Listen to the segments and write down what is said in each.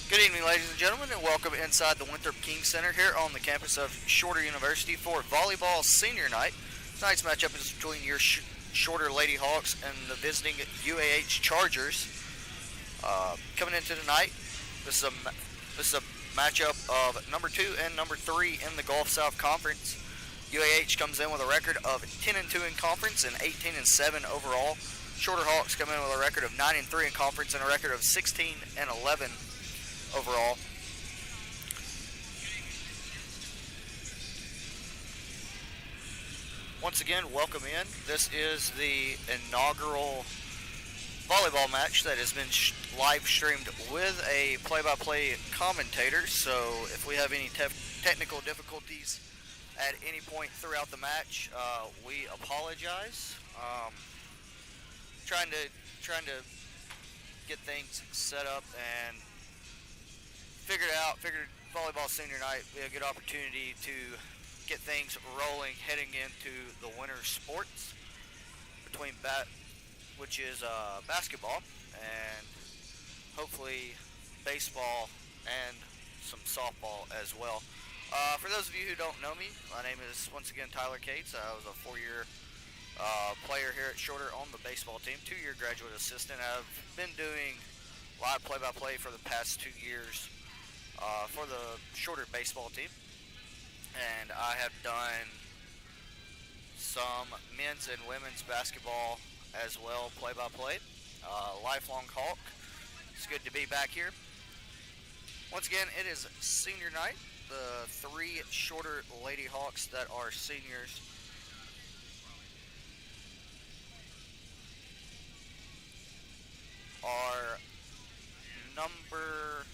Good evening, ladies and gentlemen, and welcome inside the Winthrop King Center here on the campus of Shorter University for volleyball senior night. Tonight's matchup is between your Shorter Lady Hawks and the visiting UAH Chargers. Coming into tonight, this is a matchup of number 2 and number 3 in the Gulf South Conference. UAH comes in with a record of 10-2 in conference and 18-7 overall. Shorter Hawks come in with a record of 9-3 in conference and a record of 16-11 overall. Once again, welcome in. This is the inaugural volleyball match that has been live streamed with a play-by-play commentator. So if we have any technical difficulties at any point throughout the match, we apologize. Trying to get things set up and figured volleyball senior night would be a good opportunity to get things rolling heading into the winter sports between which is basketball and hopefully baseball and some softball as well. For those of you who don't know me, my name is once again Tyler Cates. I was a 4-year player here at Shorter on the baseball team, 2-year graduate assistant. I've been doing live play-by-play for the past 2 years for the Shorter baseball team, and I have done some men's and women's basketball as well, play-by-play. Lifelong Hawk. It's good to be back here. Once again, it is senior night. The 3 Shorter Lady Hawks that are seniors are number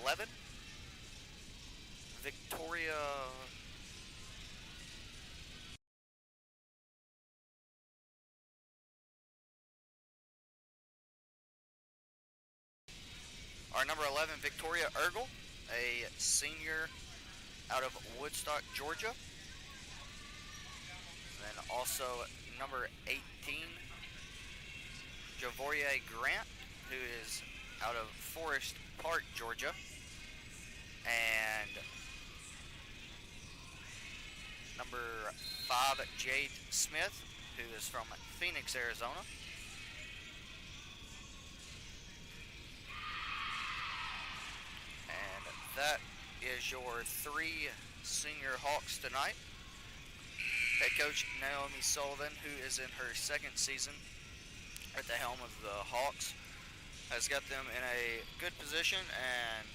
11, Victoria. Our number 11, Victoria Ergel, a senior out of Woodstock, Georgia. And then also number 18, Javoria Grant, who is out of Forest Park, Georgia. And number 5, Jade Smith, who is from Phoenix, Arizona. And that is your 3 senior Hawks tonight. Head coach Naomi Sullivan, who is in her 2nd season at the helm of the Hawks, has got them in a good position, and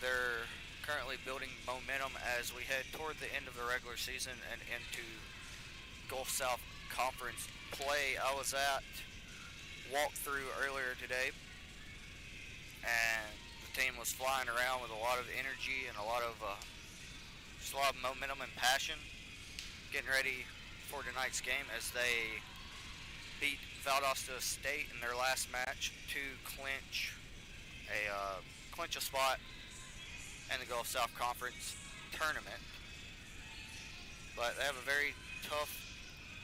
they're currently building momentum as we head toward the end of the regular season and into Gulf South Conference play. I was at walkthrough earlier today, and the team was flying around with a lot of energy and just a lot of momentum and passion, getting ready for tonight's game as they beat Valdosta State in their last match to clinch a spot in the Gulf South Conference tournament. But they have a very tough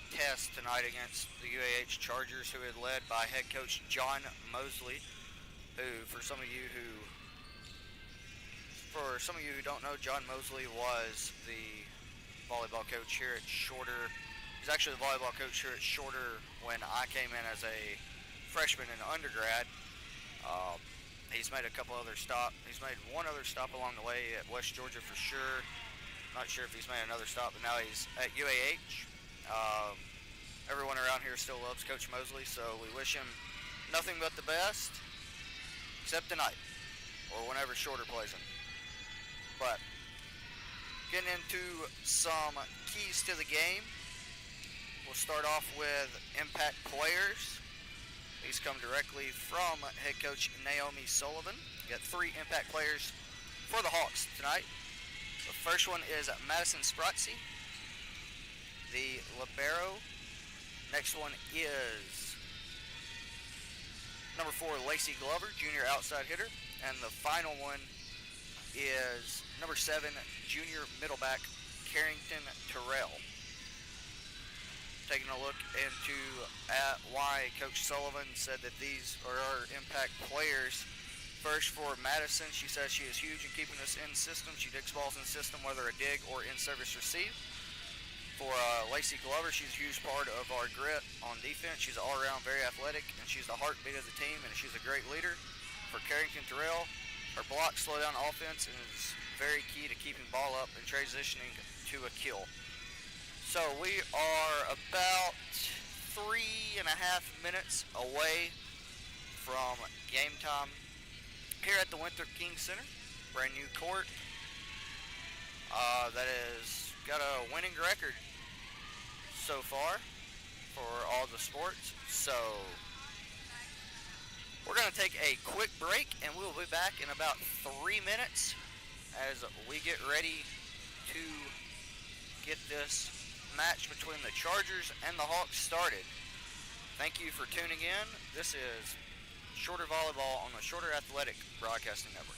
test tonight against the UAH Chargers, who is led by head coach John Mosley, who for some of you who don't know, John Mosley was the volleyball coach here at Shorter. He's actually the volleyball coach here at Shorter when I came in as a freshman in undergrad. He's made a couple other stops. He's made one other stop along the way at West Georgia for sure. Not sure if he's made another stop, but now he's at UAH. Everyone around here still loves Coach Mosley, so we wish him nothing but the best, except tonight, or whenever Shorter plays him. But getting into some keys to the game, we'll start off with impact players. These come directly from head coach Naomi Sullivan. We got 3 impact players for the Hawks tonight. The first one is Madison Spratzy, the libero. Next one is number 4, Lacey Glover, junior outside hitter. And the final one is number 7, junior middleback, Carrington Terrell. Taking a look into why Coach Sullivan said that these are our impact players. First for Madison, she says she is huge in keeping us in system. She digs balls in system, whether a dig or in service receive. For Lacey Glover, she's a huge part of our grit on defense. She's all around very athletic, and she's the heartbeat of the team, and she's a great leader. For Carrington Terrell, her blocks slow down offense and is very key to keeping ball up and transitioning to a kill. So we are about 3.5 minutes away from game time here at the Winthrop King Center. Brand new court that has got a winning record so far for all the sports. So we're going to take a quick break, and we'll be back in about 3 minutes as we get ready to get this match between the Chargers and the Hawks started. Thank you for tuning in. This is Shorter Volleyball on the Shorter Athletic Broadcasting Network.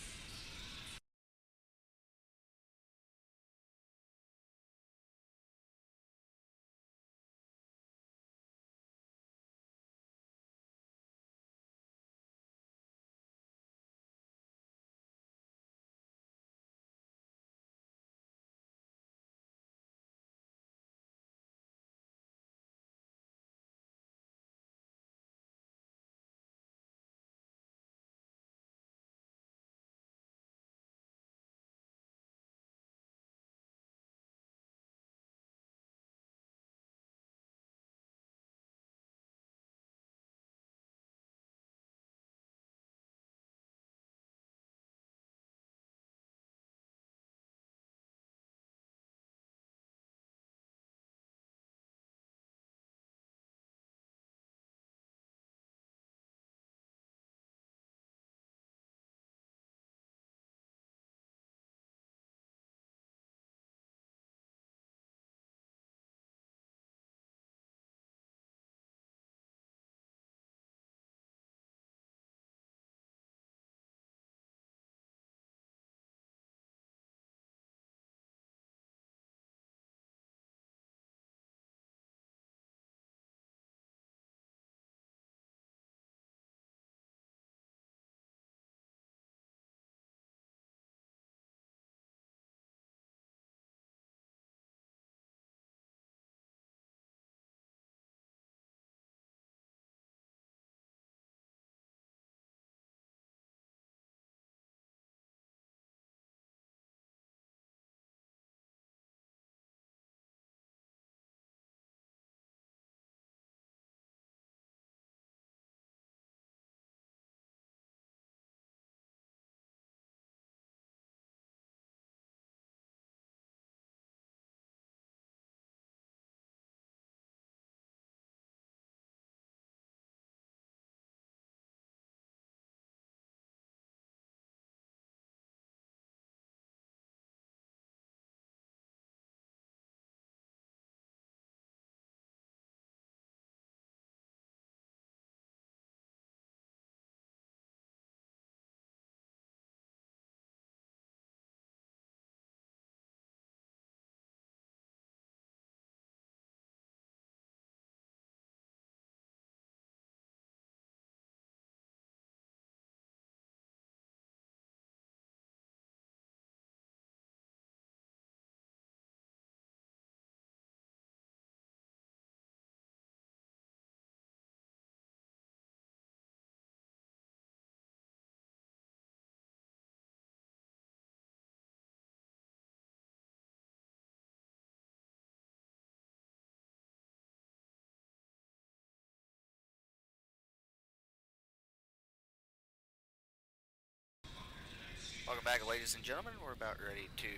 Welcome back, ladies and gentlemen. We're about ready to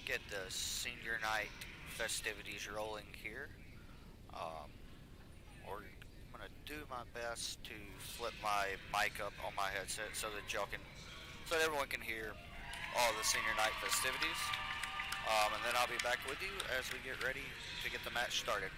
get the senior night festivities rolling here. Um, I'm going to do my best to flip my mic up on my headset so that so that everyone can hear all the senior night festivities. And then I'll be back with you as we get ready to get the match started.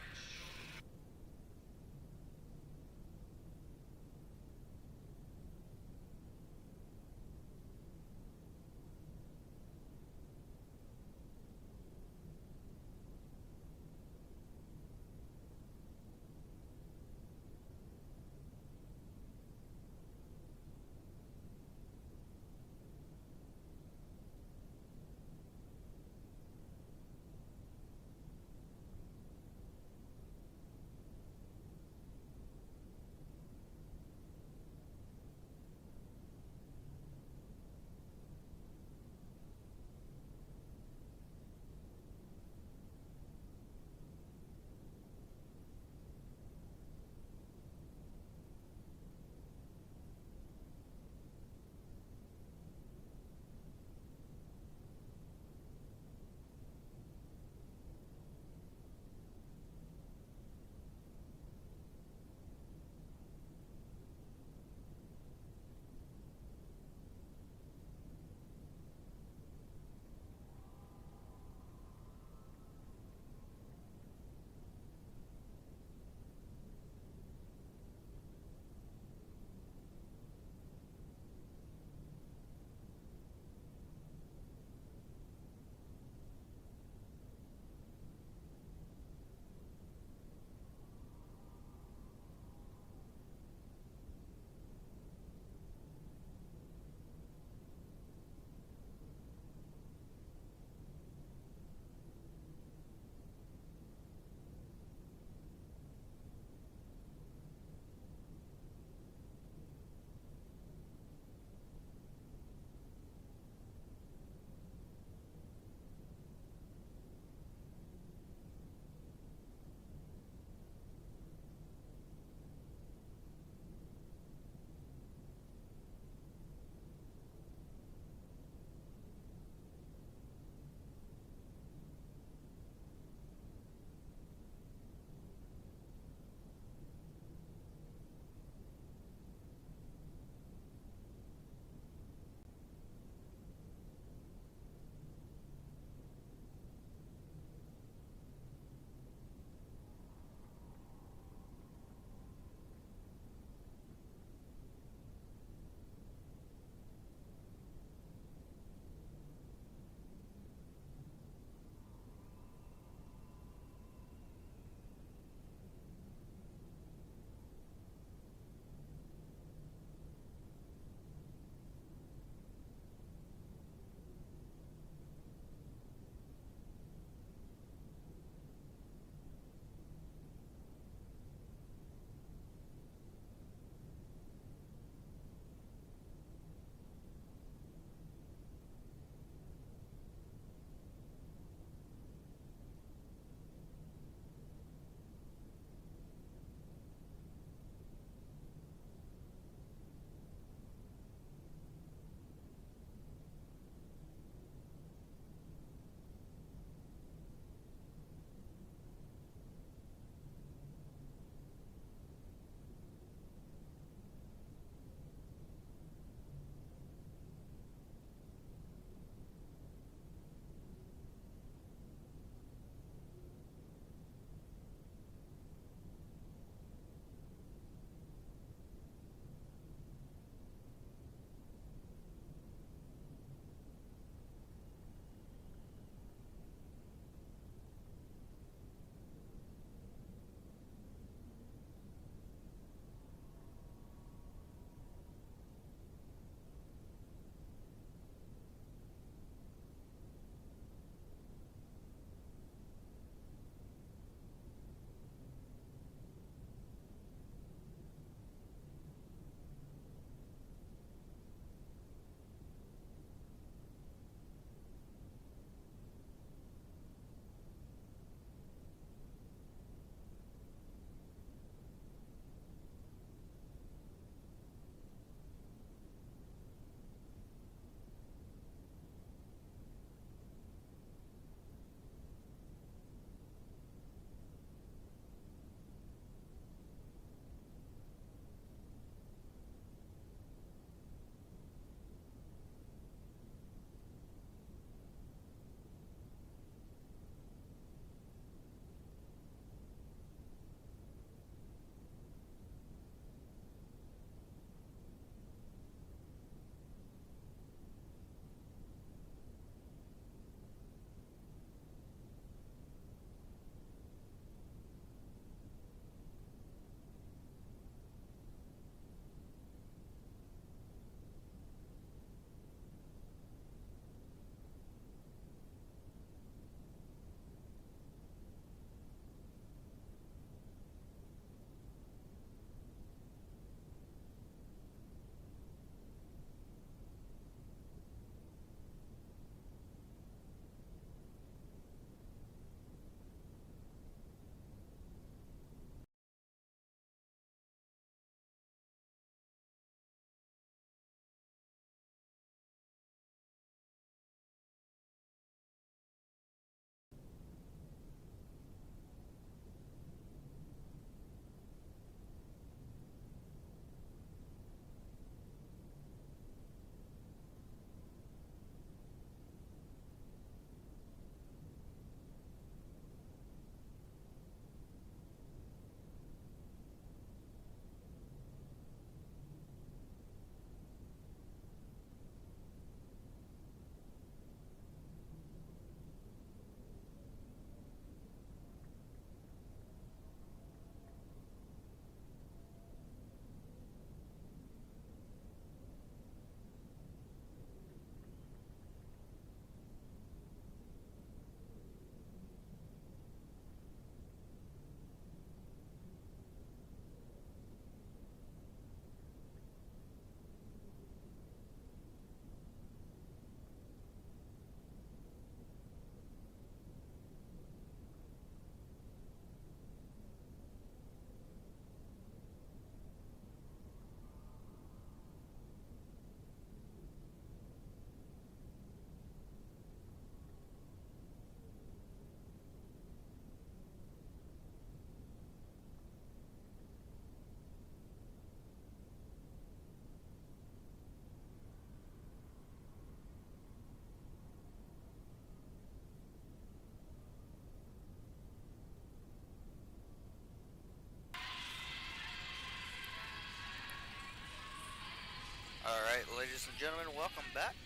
Ladies and gentlemen, welcome back.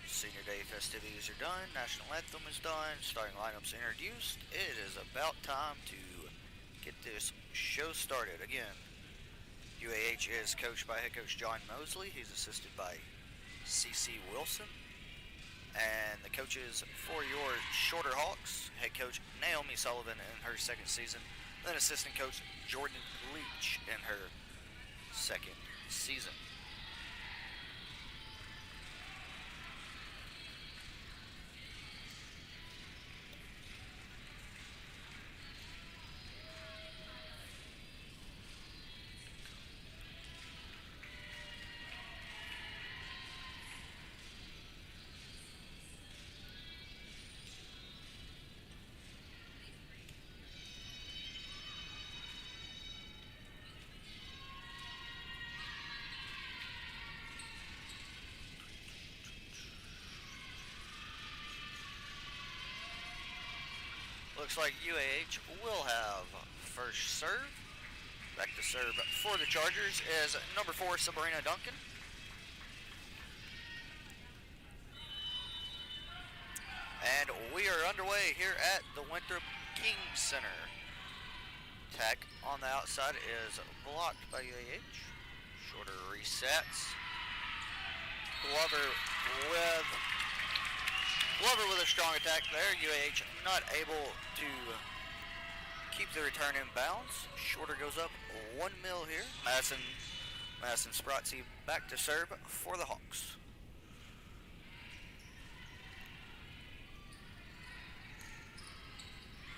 Senior Day festivities are done, National Anthem is done, starting lineups introduced. It is about time to get this show started. Again, UAH is coached by head coach John Mosley. He's assisted by C.C. Wilson. And the coaches for your Shorter Hawks, head coach Naomi Sullivan in her second season, then assistant coach Jordan Leach in her second season. Looks like UAH will have first serve. Back to serve for the Chargers is number 4, Sabrina Duncan. And we are underway here at the Winthrop King Center. Attack on the outside is blocked by UAH. Shorter resets. Glover with a strong attack there. UAH not able to keep the return in bounds. Shorter goes up 1 mil here. Madison Sprotzi back to serve for the Hawks.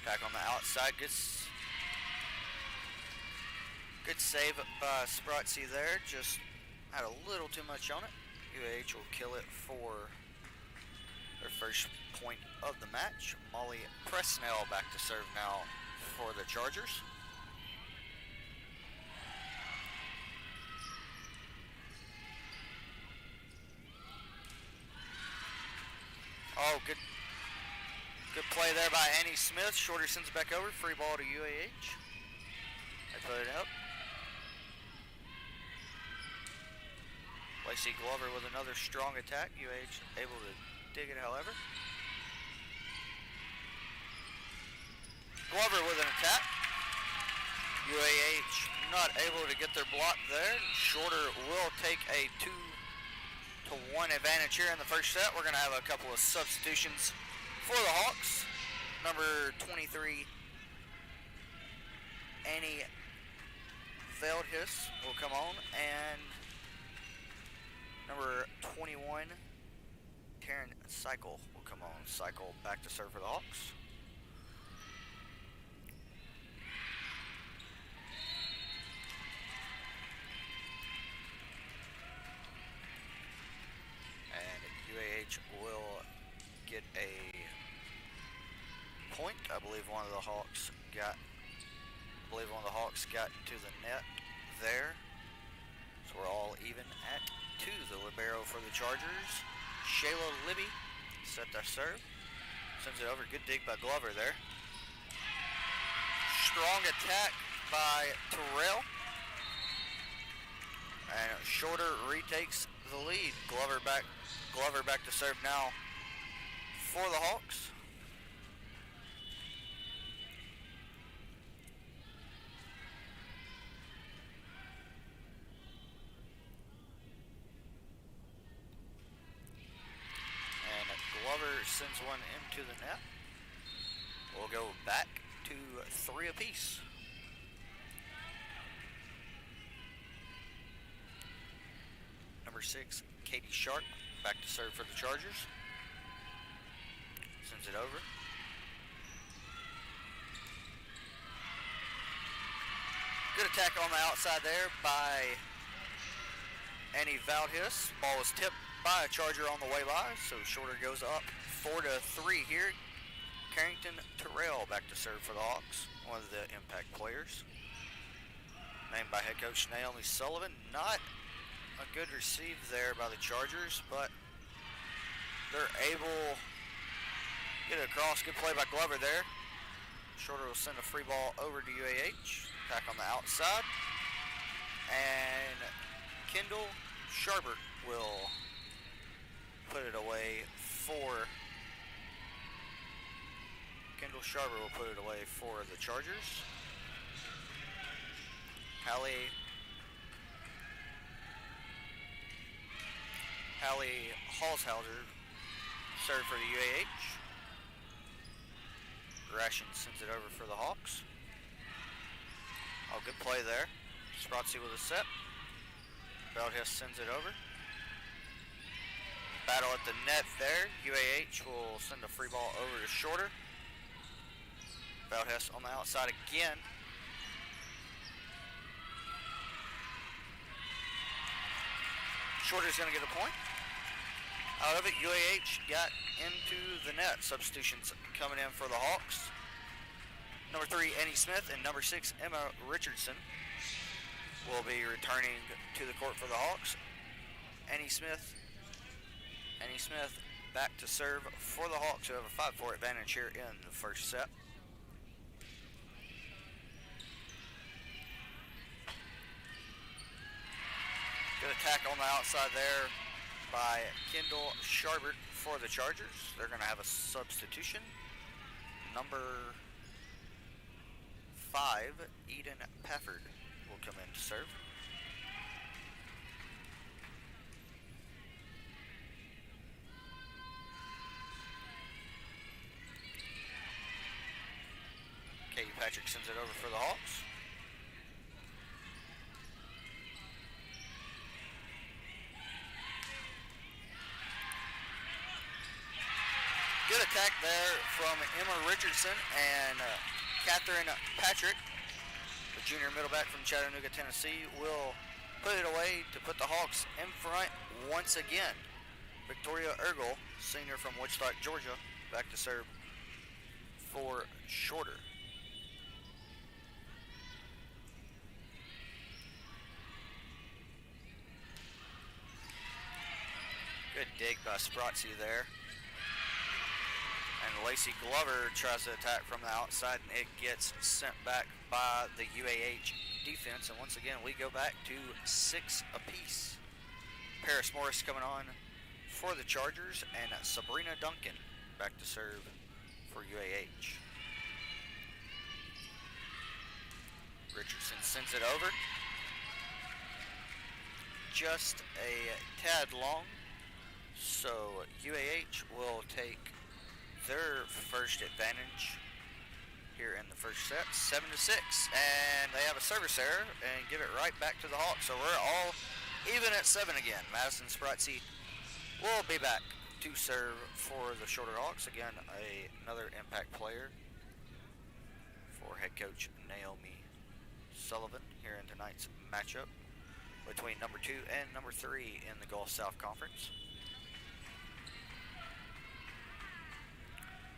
Attack on the outside. Good save by Sprotzi there. Just had a little too much on it. UAH will kill it for their first point of the match. Molly Presnell back to serve now for the Chargers. Oh, good play there by Annie Smith. Shorter sends it back over. Free ball to UAH. They put it up. Lacey Glover with another strong attack. UAH able to dig it, however. Glover with an attack. UAH not able to get their block there. Shorter will take a 2-1 advantage here in the first set. We're going to have a couple of substitutions for the Hawks. Number 23, Annie Veldhuis will come on, and number 21, Taryn Cycle will come on. Cycle back to serve for the Hawks. And UAH will get a point. I believe one of the Hawks got to the net there. So we're all even at 2. The libero for the Chargers, Shayla Libby, set their serve. Sends it over. Good dig by Glover there. Strong attack by Terrell. And Shorter retakes the lead. Glover back to serve now for the Hawks. Sends one into the net. We'll go back to 3 apiece. Number 6, Katie Sharp, back to serve for the Chargers. Sends it over. Good attack on the outside there by Annie Veldhuis. Ball was tipped by a Charger on the way by, so Shorter goes up 4-3 here. Carrington Terrell back to serve for the Hawks, one of the impact players. Named by head coach Naomi Sullivan. Not a good receive there by the Chargers, but they're able to get it across. Good play by Glover there. Shorter will send a free ball over to UAH. Back on the outside. And Kendall Sharbert will Sharber will put it away for the Chargers. Hallie Halshauser serve for the UAH. Ration sends it over for the Hawks. Oh, good play there. Sprotzy with a set. Veldhuis sends it over. Battle at the net there. UAH will send a free ball over to Shorter. Veldhuis on the outside again. Shorter's going to get a point. Out of it, UAH got into the net. Substitutions coming in for the Hawks. Number 3, Annie Smith, and number 6, Emma Richardson will be returning to the court for the Hawks. Annie Smith back to serve for the Hawks, who have a 5-4 advantage here in the first set. Good attack on the outside there by Kendall Sharbert for the Chargers. They're going to have a substitution. Number 5, Eden Pafford will come in to serve. Katie Patrick sends it over for the Hawks. Good attack there from Emma Richardson and Catherine Patrick, the junior middleback from Chattanooga, Tennessee, will put it away to put the Hawks in front once again. Victoria Ergel, senior from Wichita, Georgia, back to serve for Shorter. Good dig by Sprotzy there. And Lacey Glover tries to attack from the outside, and it gets sent back by the UAH defense. And once again, we go back to 6 apiece. Paris Morris coming on for the Chargers, and Sabrina Duncan back to serve for UAH. Richardson sends it over. Just a tad long. So UAH will take their first advantage here in the first set, 7-6, and they have a service error and give it right back to the Hawks. So we're all even at 7 again. Madison Sprotzy will be back to serve for the Shorter Hawks. Again, another impact player for head coach Naomi Sullivan here in tonight's matchup between number 2 and number 3 in the Gulf South Conference.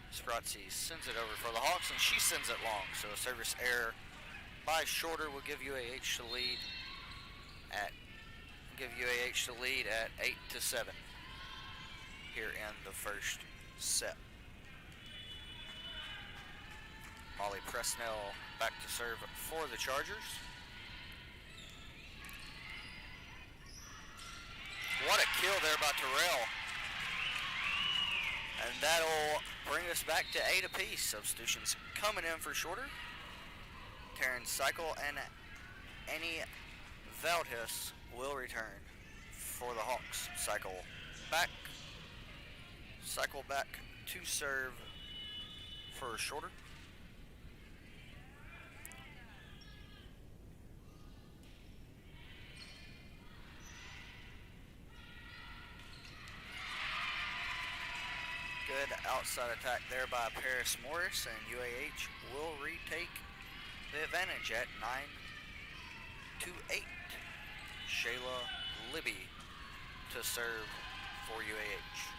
Sprotzy sends it over for the Hawks, and she sends it long. So a service error by Shorter will give UAH the lead at 8-7 here in the first set. Molly Presnell back to serve for the Chargers. What a kill there by Terrell. And that'll bring us back to 8 apiece. Substitutions coming in for Shorter. Taryn Cycle and Annie Veldhuis will return for the Hawks. Cycle back to serve for Shorter. Good outside attack there by Paris Morris, and UAH will retake the advantage at 9-8. Shayla Libby to serve for UAH.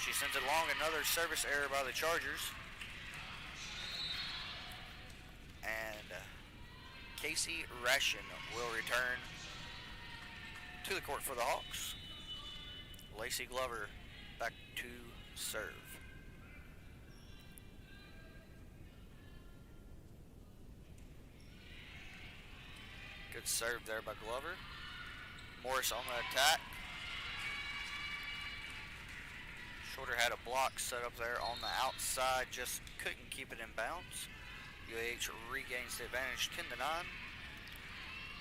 She sends it long, another service error by the Chargers. And Casey Ration will return to the court for the Hawks. Lacey Glover back to serve. Good serve there by Glover. Morris on the attack. Shorter had a block set up there on the outside, just couldn't keep it in bounds. UAH regains the advantage 10-9.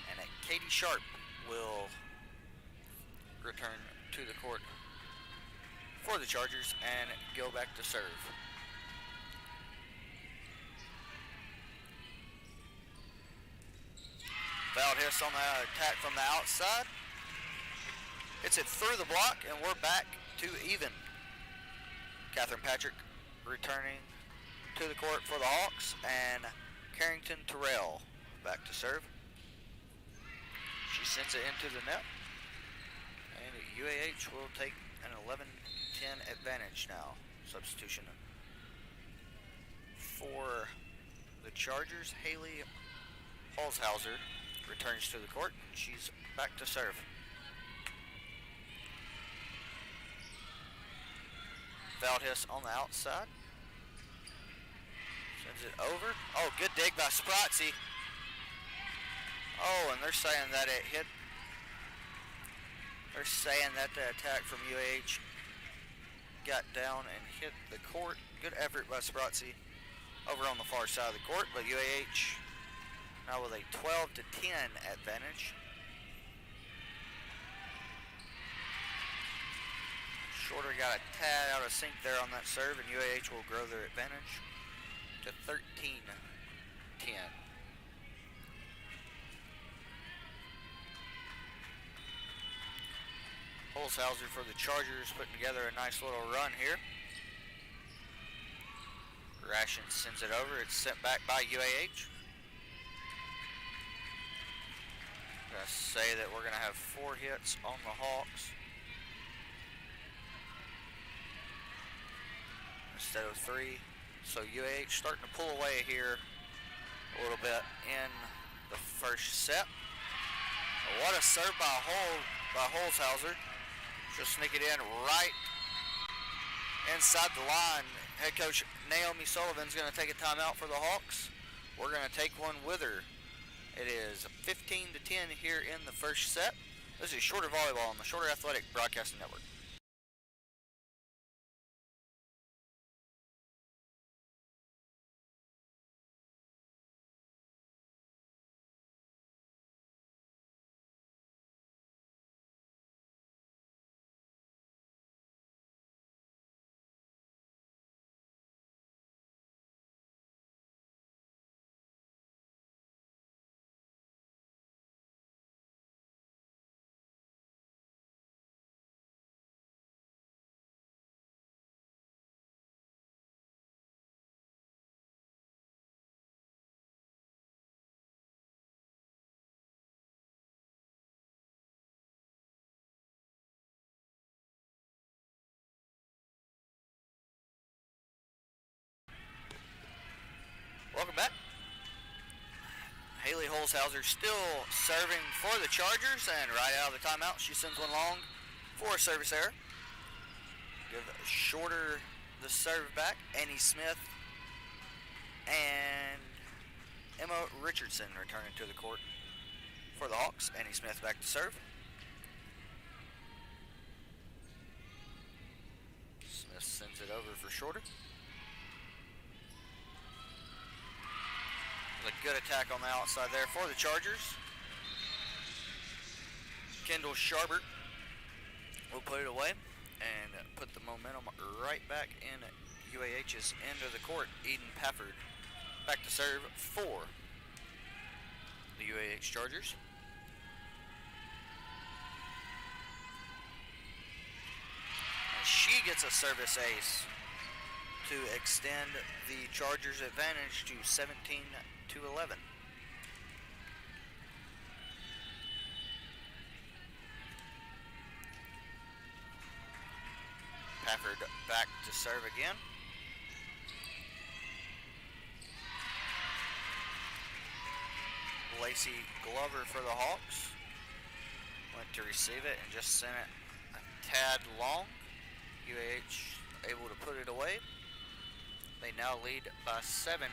And Katie Sharp will return to the court for the Chargers and go back to serve. Foul hiss on the attack from the outside. Hits it through the block, and we're back to even. Catherine Patrick returning to the court for the Hawks, and Carrington Terrell back to serve. She sends it into the net, and UAH will take an 11-10 advantage now. Substitution for the Chargers. Haley Holzhauser returns to the court. She's back to serve. Foul hiss on the outside. Sends it over. Oh, good dig by Spratzy. Oh, and they're saying that it hit. They're saying that the attack from UAH got down and hit the court. Good effort by Spratzy over on the far side of the court, but UAH now with a 12-10 advantage. Shorter got a tad out of sync there on that serve, and UAH will grow their advantage to 13-10. Holzhauser for the Chargers putting together a nice little run here. Ration sends it over. It's sent back by UAH. Gonna say that we're gonna have 4 hits on the Hawks instead of 3. So UAH starting to pull away here a little bit in the first set. What a serve by Holzhauser. She'll sneak it in right inside the line. Head coach Naomi Sullivan's going to take a timeout for the Hawks. We're going to take one with her. It is 15-10 here in the first set. This is Shorter Volleyball on the Shorter Athletic Broadcasting Network. Welcome back. Haley Holzhauser still serving for the Chargers, and right out of the timeout, she sends one long for a service error. Give Shorter the serve back. Annie Smith and Emma Richardson returning to the court for the Hawks. Annie Smith back to serve. Smith sends it over for Shorter. A good attack on the outside there for the Chargers. Kendall Sharbert will put it away and put the momentum right back in UAH's end of the court. Eden Pafford back to serve for the UAH Chargers. And she gets a service ace to extend the Chargers' advantage to 17-11. Pafford back to serve again. Lacey Glover for the Hawks went to receive it and just sent it a tad long. UAH able to put it away. They now lead by 7,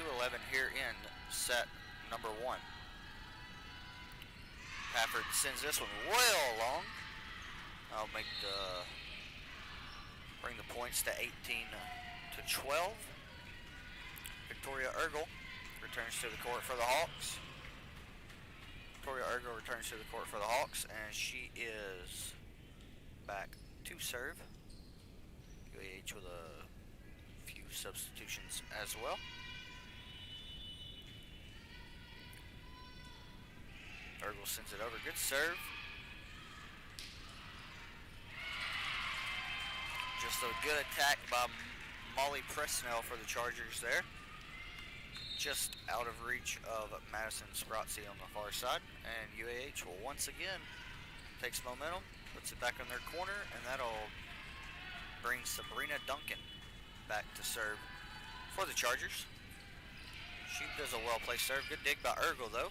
18-11 here in set number 1. Pafford sends this one well long. I'll make the bring the points to 18-12. Victoria Ergel returns to the court for the Hawks. Victoria Ergel returns to the court for the Hawks, and she is back to serve. UAH with a few substitutions as well. Ergel sends it over. Good serve. Just a good attack by Molly Presnell for the Chargers there. Just out of reach of Madison Spratzy on the far side. And UAH will once again takes momentum, puts it back in their corner, and that'll bring Sabrina Duncan back to serve for the Chargers. She does a well-placed serve. Good dig by Ergel, though.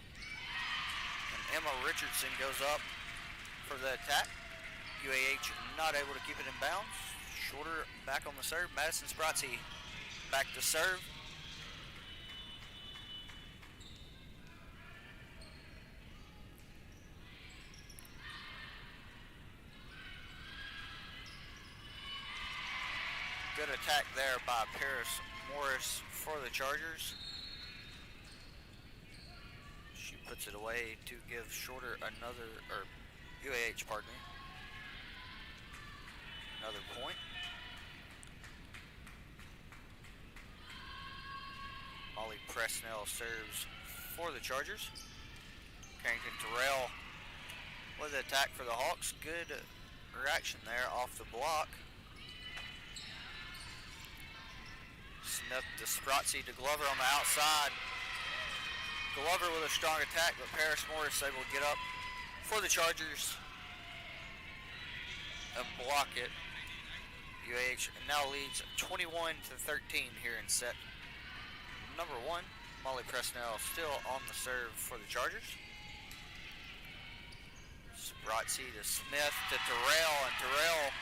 And Emma Richardson goes up for the attack. UAH not able to keep it in bounds. Shorter back on the serve. Madison Spratzy back to serve. Good attack there by Paris Morris for the Chargers. She puts it away to give Shorter another, or UAH, pardon me, another point. Molly Presnell serves for the Chargers. Carrington Terrell with the attack for the Hawks. Good reaction there off the block. Smith to Spratzy to Glover on the outside. Glover with a strong attack, but Paris Morris able to get up for the Chargers and block it. UAH now leads 21-13 here in set number 1. Molly Presnell still on the serve for the Chargers. Spratzy to Smith to Terrell, and Terrell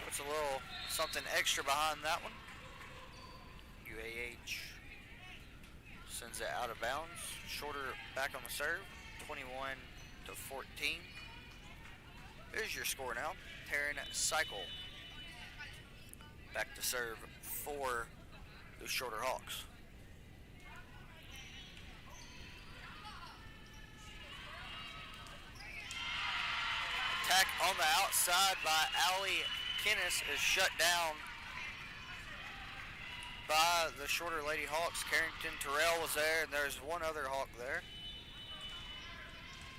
puts a little something extra behind that one. UAH sends it out of bounds. Shorter back on the serve, 21-14. Here's your score now. Taryn Cycle back to serve for the Shorter Hawks. Attack on the outside by Allie Kinnis is shut down by the Shorter Lady Hawks. Carrington Terrell was there, and there's one other Hawk there.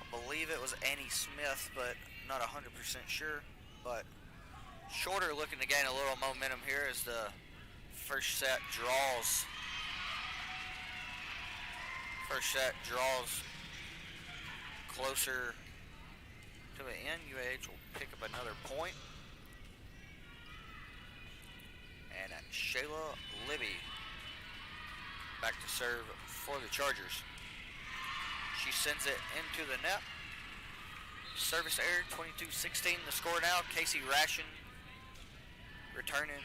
I believe it was Annie Smith, but not 100% sure. But Shorter looking to gain a little momentum here as the first set draws. First set draws closer to the end. UAH will pick up another point. And Shayla Libby back to serve for the Chargers. She sends it into the net. Service error, 22-16. The score now, Casey Ration returning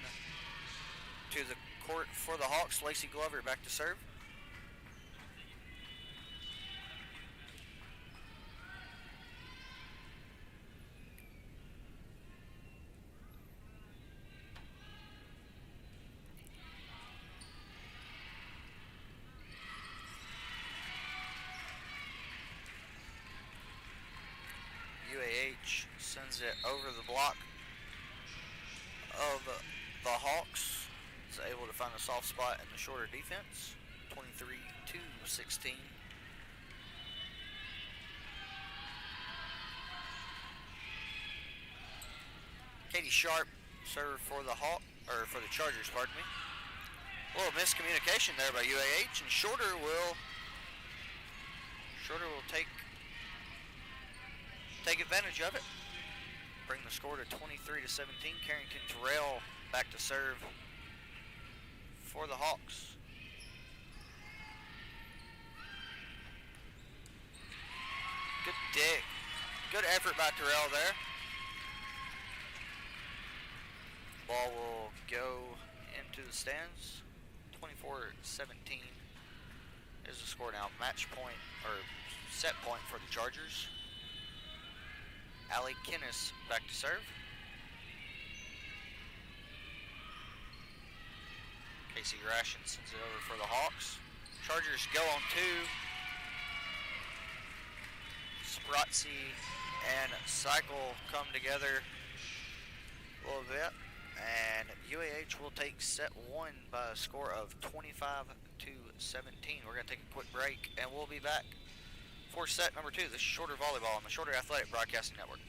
to the court for the Hawks. Lacey Glover back to serve. UAH sends it over the block of the Hawks. Is able to find a soft spot in the Shorter defense. 23-16. Katie Sharp served for the for the Chargers, pardon me. A little miscommunication there by UAH, and Shorter will take advantage of it. Bring the score to 23-17. Carrington Terrell back to serve for the Hawks. Good dig. Good effort by Terrell there. Ball will go into the stands. 24-17 is the score now. Match point, or set point for the Chargers. Allie Kinnis back to serve. Lacey Gratian sends it over for the Hawks. Chargers go on 2. Sprotzy and Cycle come together a little bit, and UAH will take set 1 by a score of 25-17. We're going to take a quick break, and we'll be back for set number 2. This is Shorter Volleyball on the Shorter Athletic Broadcasting Network.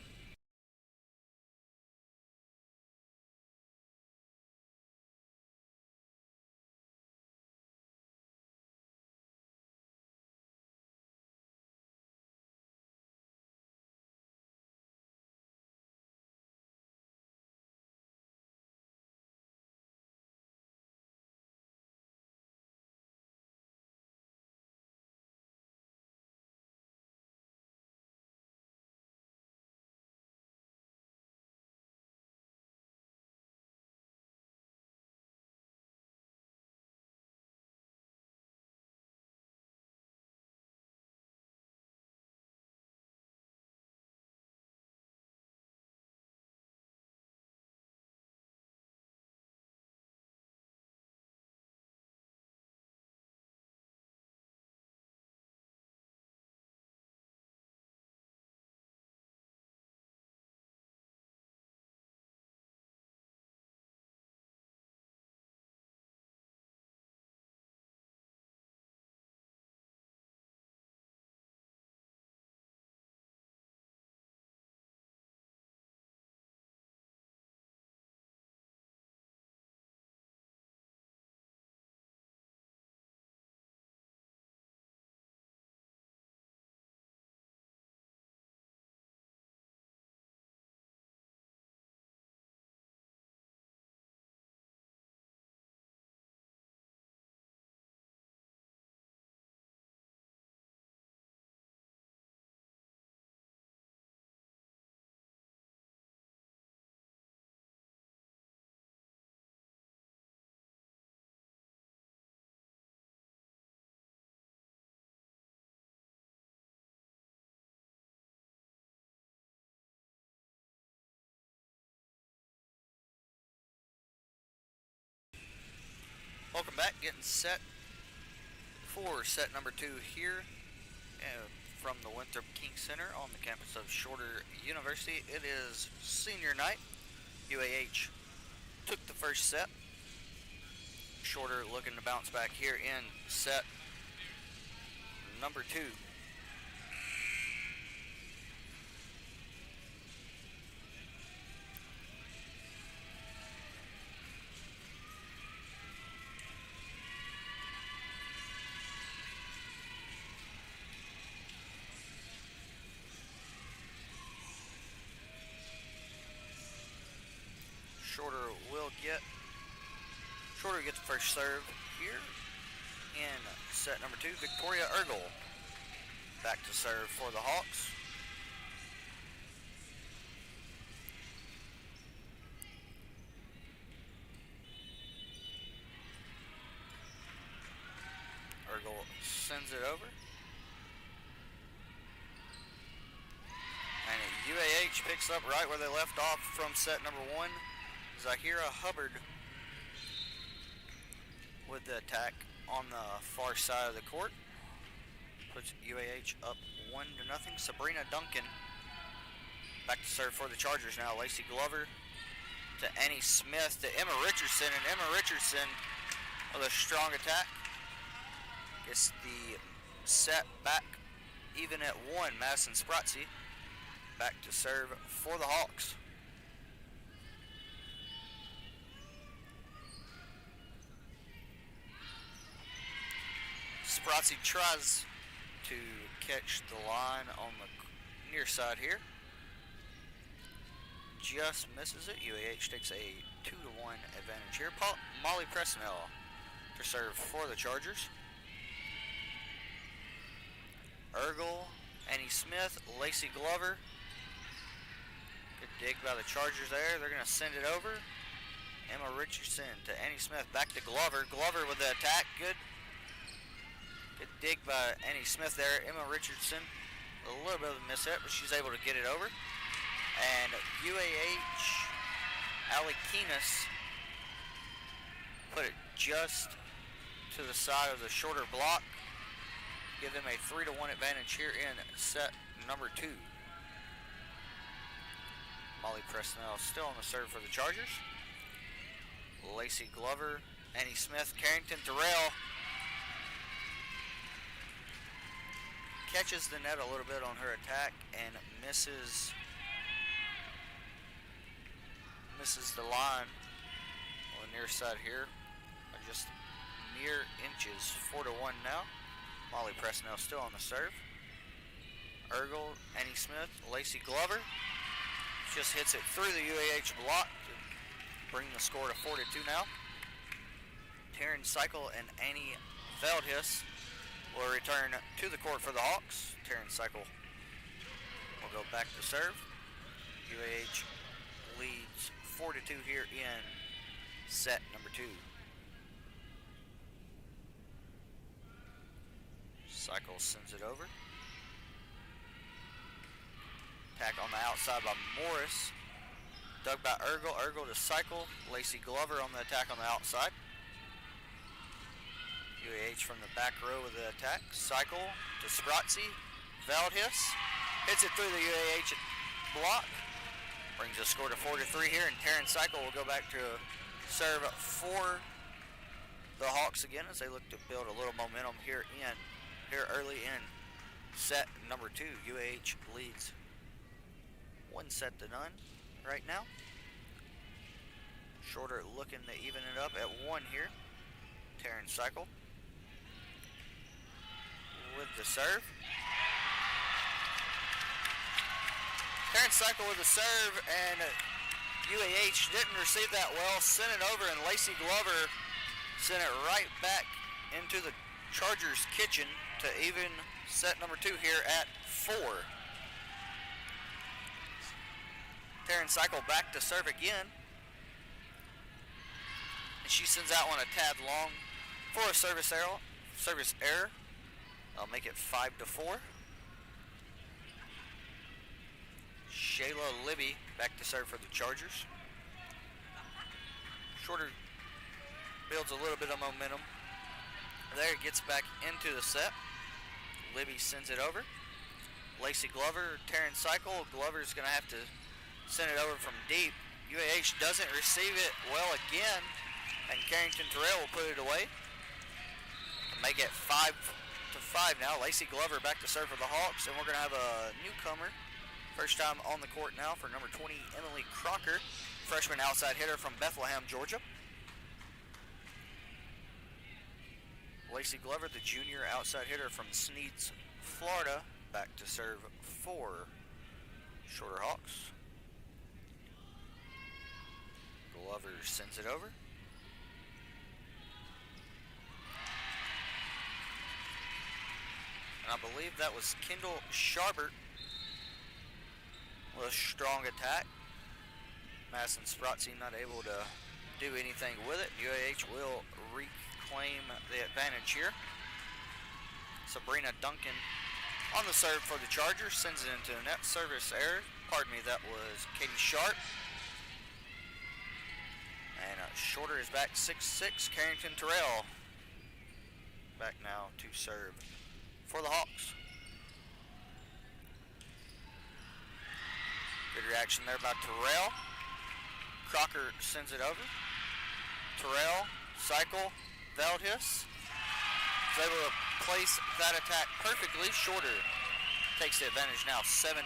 Welcome back, getting set for set number 2 here from the Winthrop King Center on the campus of Shorter University. It is senior night. UAH took the first set. Shorter looking to bounce back here in set number 2. Shorter gets the first serve here in set number 2. Victoria Ergel back to serve for the Hawks. Ergel sends it over. And UAH picks up right where they left off from set number 1. Zahira Hubbard with the attack on the far side of the court. Puts UAH up 1-0. Sabrina Duncan back to serve for the Chargers now. Lacey Glover to Annie Smith to Emma Richardson, and Emma Richardson with a strong attack gets the set back even at 1. Madison Sprotzy back to serve for the Hawks. Sprotzy tries to catch the line on the near side here. Just misses it. UAH takes a 2-1 advantage here. Molly Presnell to serve for the Chargers. Ergel, Annie Smith, Lacey Glover. Good dig by the Chargers there. They're going to send it over. Emma Richardson to Annie Smith. Back to Glover. Glover with the attack. Good dig by Annie Smith there. Emma Richardson, a little bit of a miss hit, but she's able to get it over. And UAH, Allie Keenis put it just to the side of the shorter block. Give them a 3-1 advantage here in set number 2. Molly Presnell still on the serve for the Chargers. Lacey Glover, Annie Smith, Carrington Terrell catches the net a little bit on her attack and misses the line on the near side here. Just mere inches, 4-1 now. Molly Presnell still on the serve. Ergel, Annie Smith, Lacey Glover just hits it through the UAH block to bring the score to 4-2 now. Taryn Cycle and Annie Veldhuis will return to the court for the Hawks. Taryn Cycle will go back to serve. UAH leads 4-2 here in set number 2. Cycle sends it over. Attack on the outside by Morris. Dug by Ergel. Ergel to Cycle. Lacey Glover on the attack on the outside. UAH from the back row with the attack. Cycle to Spratzi. Veldhuis hits it through the UAH block. Brings the score to 4-3 here, and Taryn Cycle will go back to serve for the Hawks again as they look to build a little momentum here early in set number 2. UAH leads 1-0 right now. Shorter looking to even it up at 1 here. Taryn Cycle with the serve. Taryn Cycle with the serve, and UAH didn't receive that well. Sent it over, and Lacey Glover sent it right back into the Chargers' kitchen to even set number 2 here at 4. Taryn Cycle back to serve again. And she sends that one a tad long for a service error. I'll make it 5-4. Shayla Libby back to serve for the Chargers. Shorter builds a little bit of momentum. There, gets back into the set. Libby sends it over. Lacey Glover, Taryn Cycle. Glover's going to have to send it over from deep. UAH doesn't receive it well again, and Carrington Terrell will put it away. Make it 5-5 now. Lacey Glover back to serve for the Hawks, and we're going to have a newcomer. First time on the court now for number 20, Emily Crocker, freshman outside hitter from Bethlehem, Georgia. Lacey Glover, the junior outside hitter from Sneads, Florida, back to serve for Shorter Hawks. Glover sends it over. And I believe that was Kendall Sharbert with a strong attack. Madison Spratzi not able to do anything with it. UAH will reclaim the advantage here. Sabrina Duncan on the serve for the Chargers, sends it into a net. Service error. Pardon me, that was Katie Sharp. And Shorter is back 6-6. Carrington Terrell back now to serve for the Hawks. Good reaction there by Terrell. Crocker sends it over. Terrell, Cycle, Veldhuis is able to place that attack perfectly. Shorter takes the advantage now, 7-6.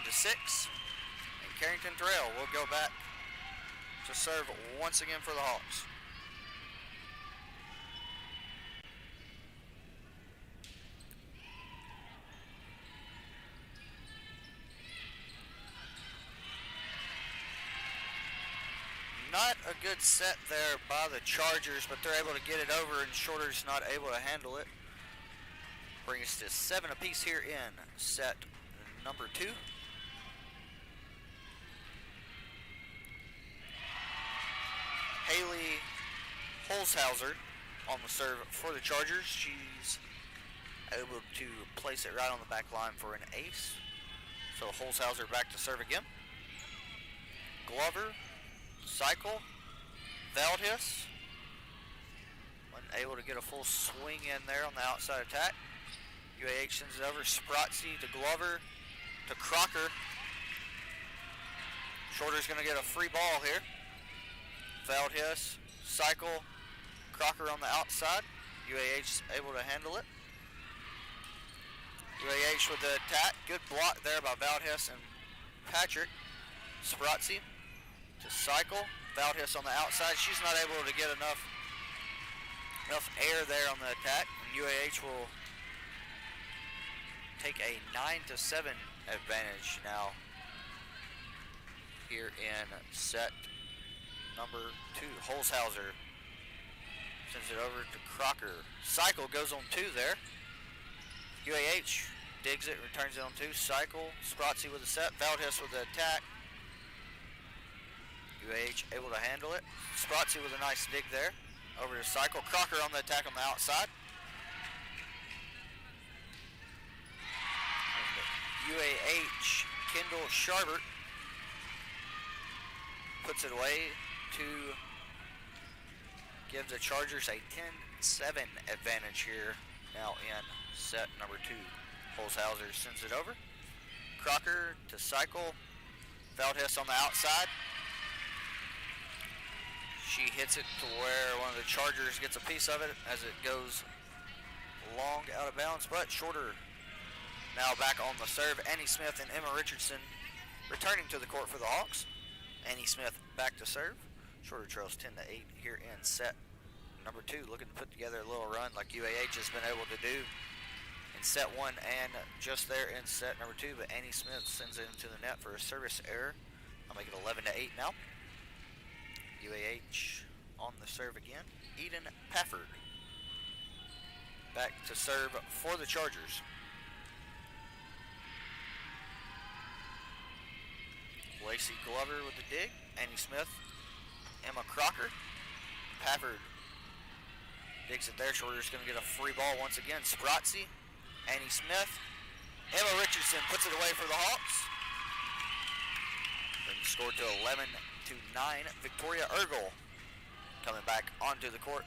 And Carrington Terrell will go back to serve once again for the Hawks. Not a good set there by the Chargers, but they're able to get it over, and Shorter's not able to handle it. Brings us to 7 apiece here in set number 2. Haley Holzhauser on the serve for the Chargers. She's able to place it right on the back line for an ace. So Holzhauser back to serve again. Glover, Cycle, Veldhuis. One able to get a full swing in there on the outside attack. UAH sends it over. Sprotzy to Glover to Crocker. Shorter's going to get a free ball here. Valdez, cycle, Crocker on the outside. UAH is able to handle it. UAH with the attack. Good block there by Valdez and Patrick. Sprotzy to cycle. Valdez on the outside. She's not able to get enough air there on the attack. And UAH will take a 9-7 advantage now here in set number 2. Holzhauser sends it over to Crocker. Cycle goes on 2 there. UAH digs it, returns it on 2. Cycle, Sprotzy with the set. Valdez with the attack. UAH able to handle it. Sprotzy with a nice dig there. Over to Cycle. Crocker on the attack on the outside. And UAH, Kendall Sharbert puts it away to give the Chargers a 10-7 advantage here now in set number 2. Holzhauser sends it over. Crocker to Cycle. Valdez on the outside. She hits it to where one of the Chargers gets a piece of it as it goes long out of bounds, but Shorter now back on the serve. Annie Smith and Emma Richardson returning to the court for the Hawks. Annie Smith back to serve. Shorter trails 10-8 here in set number 2, looking to put together a little run like UAH has been able to do in set 1 and just there in set number 2, but Annie Smith sends it into the net for a service error. I'll make it 11-8 now. UAH on the serve again. Eden Pafford back to serve for the Chargers. Lacey Glover with the dig. Annie Smith. Emma Crocker. Pafford digs it there. Shorter's going to get a free ball once again. Sprotzy. Annie Smith. Emma Richardson puts it away for the Hawks. Brings the score to 11-9. Victoria Ergel coming back onto the court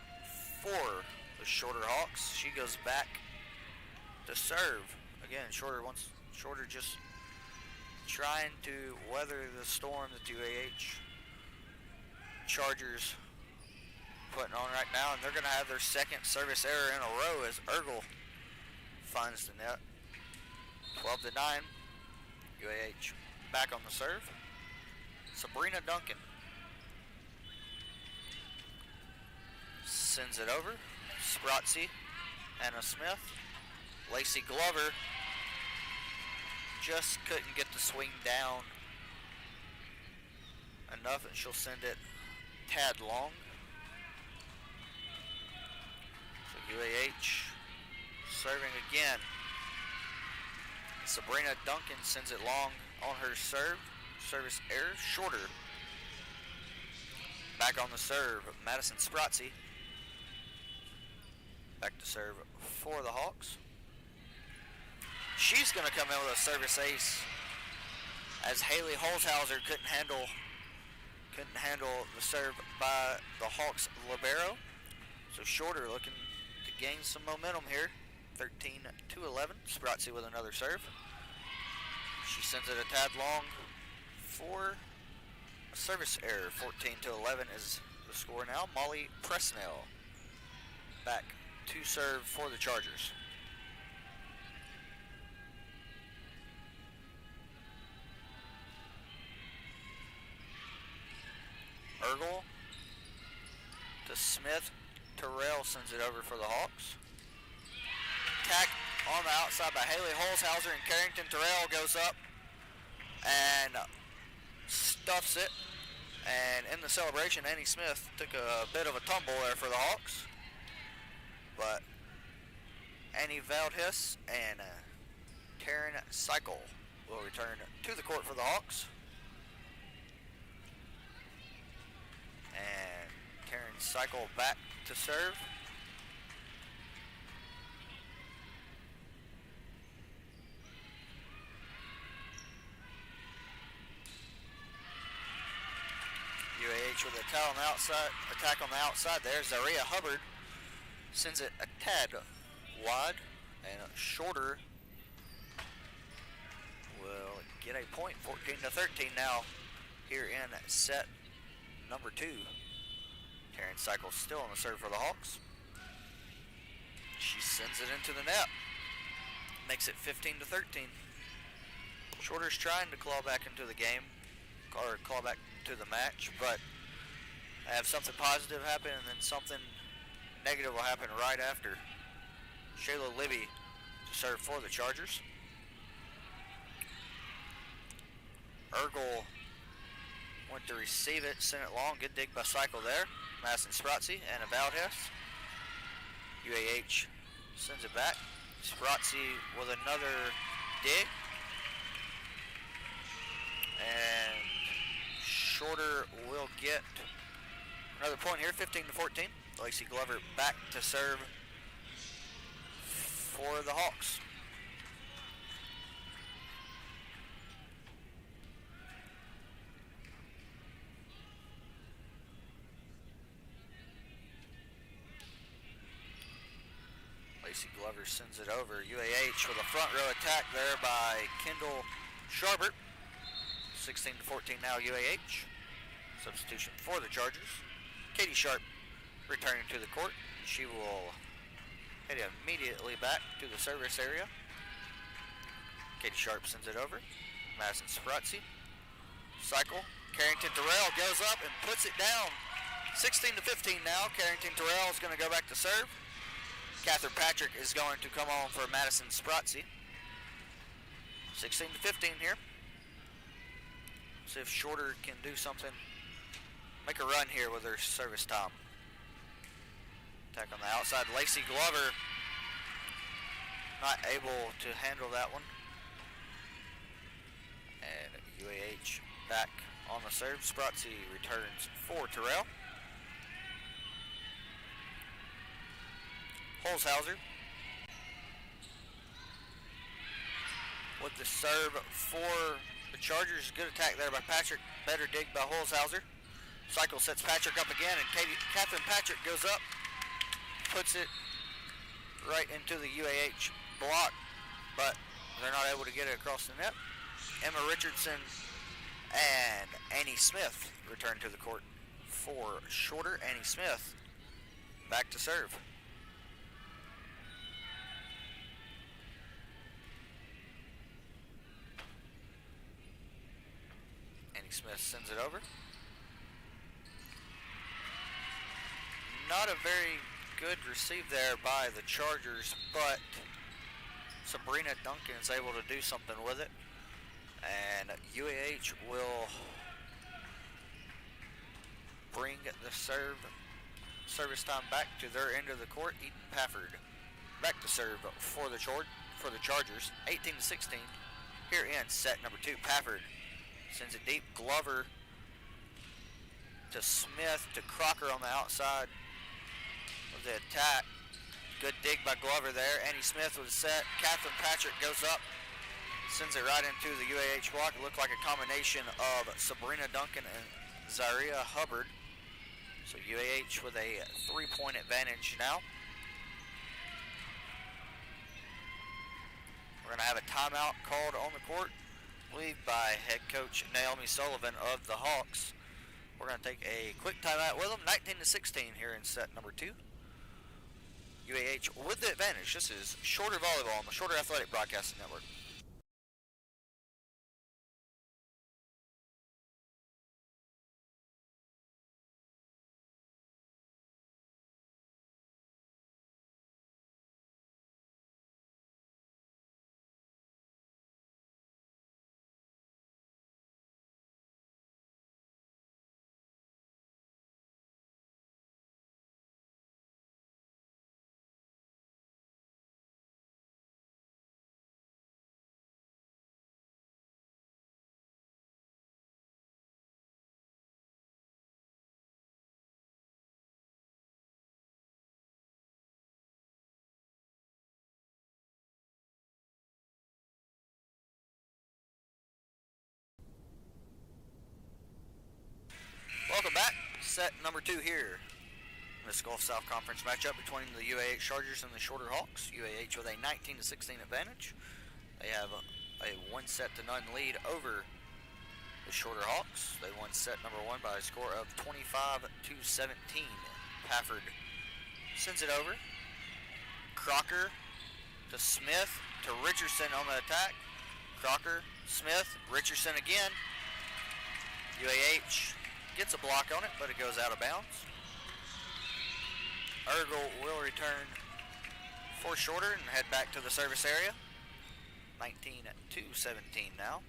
for the Shorter Hawks. She goes back to serve. Again, Shorter just trying to weather the storm that the UAH Chargers putting on right now, and they're going to have their second service error in a row as Ergel finds the net. 12-9. UAH back on the serve. Sabrina Duncan sends it over. Sprotzy, Anna Smith, Lacey Glover just couldn't get the swing down enough, and she'll send it tad long. So UAH serving again. Sabrina Duncan sends it long on her serve. Service error. Shorter back on the serve. Madison Sprotzy back to serve for the Hawks. She's going to come in with a service ace as Haley Holzhauser couldn't handle the serve by the Hawks libero. So Shorter looking to gain some momentum here. 13-11. Sprotzy with another serve. She sends it a tad long for a service error. 14-11 is the score now. Molly Presnell back to serve for the Chargers. Ergel to Smith. Terrell sends it over for the Hawks. Attack on the outside by Haley Holzhauser, and Carrington Terrell goes up and stuffs it. And in the celebration, Annie Smith took a bit of a tumble there for the Hawks. But Annie Valdez and Taryn Cycle will return to the court for the Hawks. And Taryn Cycle back to serve. UAH with a attack on the outside. There's Zaria Hubbard sends it a tad wide, and shorter will get a point, 14-13 now here in set number 2. Taryn Cycles still on the serve for the Hawks. She sends it into the net, makes it 15-13. Shorter's trying to claw back into the game, or claw back into the match, but have something positive happen and then something negative will happen right after. Shayla Libby to serve for the Chargers. Ergel went to receive it, sent it long. Good dig by Cycle there. Madison Spratzy and a Valdez. UAH sends it back. Spratzy with another dig. And Shorter will get another point here, 15-14. Lacey Glover back to serve for the Hawks. Lacey Glover sends it over. UAH with a front row attack there by Kendall Sharbert. 16-14 now UAH. Substitution for the Chargers. Katie Sharp returning to the court. She will head immediately back to the service area. Katie Sharp sends it over. Madison Spratzy. Cycle. Carrington Terrell goes up and puts it down. 16-15 now. Carrington Terrell is going to go back to serve. Catherine Patrick is going to come on for Madison Spratzy. 16-15 here. See if Shorter can do something. Make a run here with her service time. Attack on the outside. Lacey Glover not able to handle that one. And UAH back on the serve. Spratzy returns for Terrell. Holzhauser with the serve for the Chargers. Good attack there by Patrick. Better dig by Holzhauser. Cycle sets Patrick up again, and Catherine Patrick goes up, puts it right into the UAH block, but they're not able to get it across the net. Emma Richardson and Annie Smith return to the court for Shorter. Annie Smith back to serve. Annie Smith sends it over. Not a very good receive there by the Chargers, but Sabrina Duncan is able to do something with it. And UAH will bring the service time back to their end of the court. Eden Pafford back to serve for the Chargers. 18-16 here in set number 2. Pafford sends it deep. Glover to Smith to Crocker on the outside of the attack. Good dig by Glover there. Annie Smith was set. Catherine Patrick goes up, sends it right into the UAH block. It looked like a combination of Sabrina Duncan and Zaria Hubbard. So UAH with a 3-point advantage now. We're going to have a timeout called on the court, I believe by head coach Naomi Sullivan of the Hawks. We're going to take a quick timeout with them. 19-16 here in set number 2. UAH with the advantage. This is Shorter Volleyball on the Shorter Athletic Broadcasting Network. Welcome back. Set number 2 here In this Gulf South Conference matchup between the UAH Chargers and the Shorter Hawks. UAH with a 19-16 advantage. They have a 1-0 lead over the Shorter Hawks. They won set number 1 by a score of 25-17. Pafford sends it over. Crocker to Smith to Richardson on the attack. Crocker, Smith, Richardson again. UAH gets a block on it, but it goes out of bounds. Ergel will return for Shorter and head back to the service area. 19-17 now.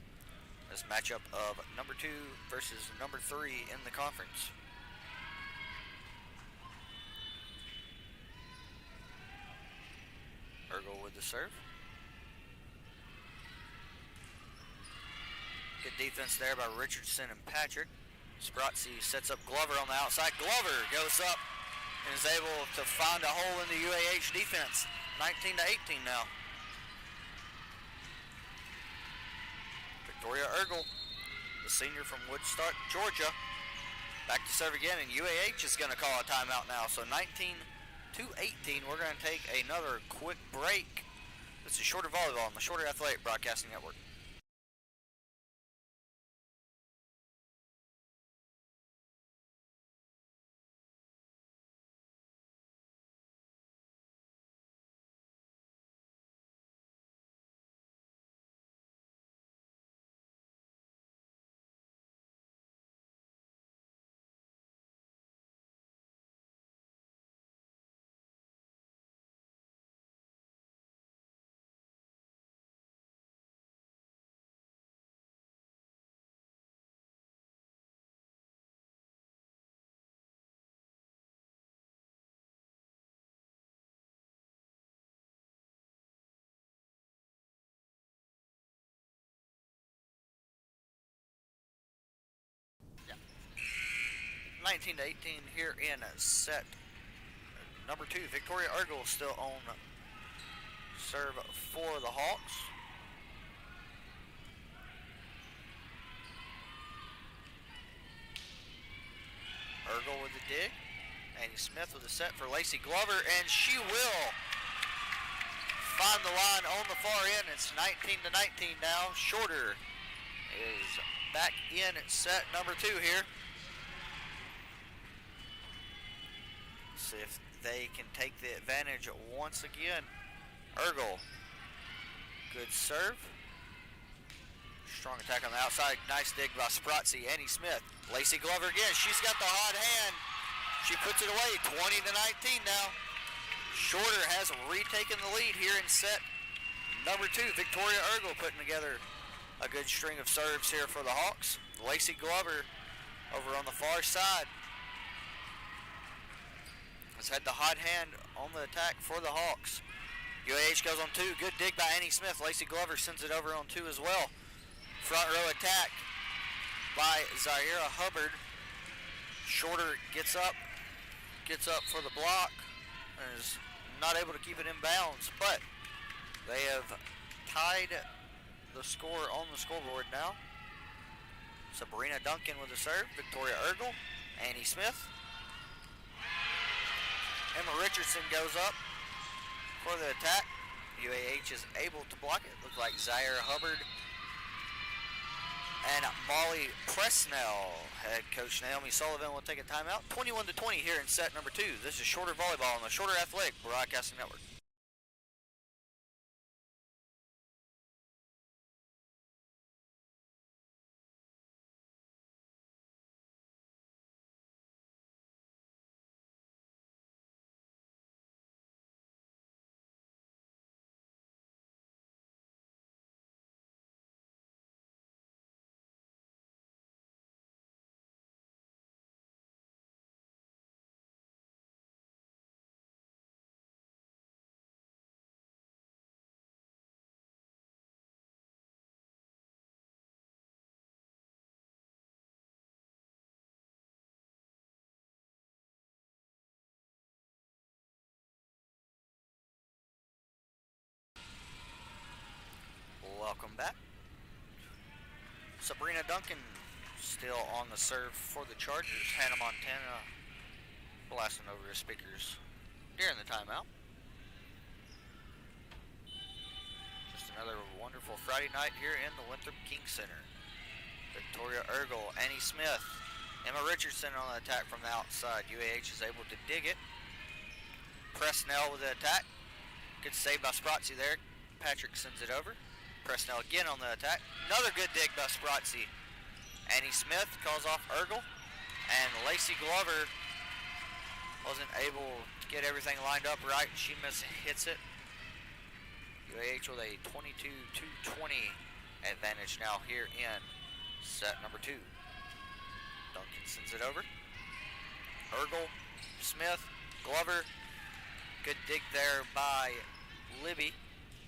This matchup of number 2 versus number 3 in the conference. Ergel with the serve. Good defense there by Richardson and Patrick. Spratzy sets up Glover on the outside. Glover goes up and is able to find a hole in the UAH defense. 19-18 now. Victoria Ergel, the senior from Woodstock, Georgia, back to serve again, and UAH is going to call a timeout now. So 19-18, we're going to take another quick break. This is Shorter Volleyball on the Shorter Athletic Broadcasting Network. Yeah. 19-18 here in set number 2. Victoria Ergel still on serve for the Hawks. Ergel with the dig. Annie Smith with the set for Lacey Glover, and she will find the line on the far end. It's 19-19 now. Shorter is back in at set number 2 here. See if they can take the advantage once again. Ergel, good serve. Strong attack on the outside. Nice dig by Spratzy. Annie Smith. Lacey Glover again. She's got the hot hand. She puts it away. 20-19 now. Shorter has retaken the lead here in set number 2. Victoria Ergel putting together a good string of serves here for the Hawks. Lacey Glover over on the far side has had the hot hand on the attack for the Hawks. UAH goes on 2. Good dig by Annie Smith. Lacey Glover sends it over on 2 as well. Front row attack by Zaira Hubbard. Shorter gets up for the block and is not able to keep it in bounds, but they have tied the score on the scoreboard now. Sabrina Duncan with the serve. Victoria Ergel. Annie Smith. Emma Richardson goes up for the attack. UAH is able to block it. Looks like Zaire Hubbard and Molly Presnell. Head coach Naomi Sullivan will take a timeout. 21-20 here in set number 2. This is Shorter Volleyball on the Shorter Athletic Broadcasting Network. Welcome back. Sabrina Duncan still on the serve for the Chargers. Hannah Montana blasting over his speakers during the timeout. Just another wonderful Friday night here in the Winthrop King Center. Victoria Ergel, Annie Smith, Emma Richardson on the attack from the outside. UAH is able to dig it. Presnell with the attack. Good save by Sprotzy there. Patrick sends it over. Presnell again on the attack. Another good dig by Sprotzy. Annie Smith calls off Ergel. And Lacey Glover wasn't able to get everything lined up right. She hits it. UAH with a 22-20 advantage now here in set number 2. Duncan sends it over. Ergel, Smith, Glover. Good dig there by Libby.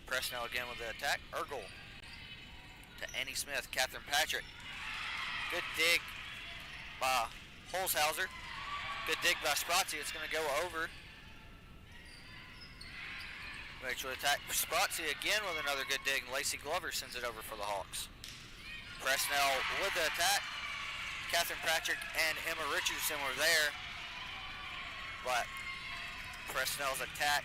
Presnell again with the attack. Ergel to Annie Smith. Catherine Patrick. Good dig by Holzhauser. Good dig by Sprotzy. It's going to go over. Make sure to attack. Sprotzy again with another good dig. Lacey Glover sends it over for the Hawks. Presnell with the attack. Catherine Patrick and Emma Richardson were there, but Presnell's attack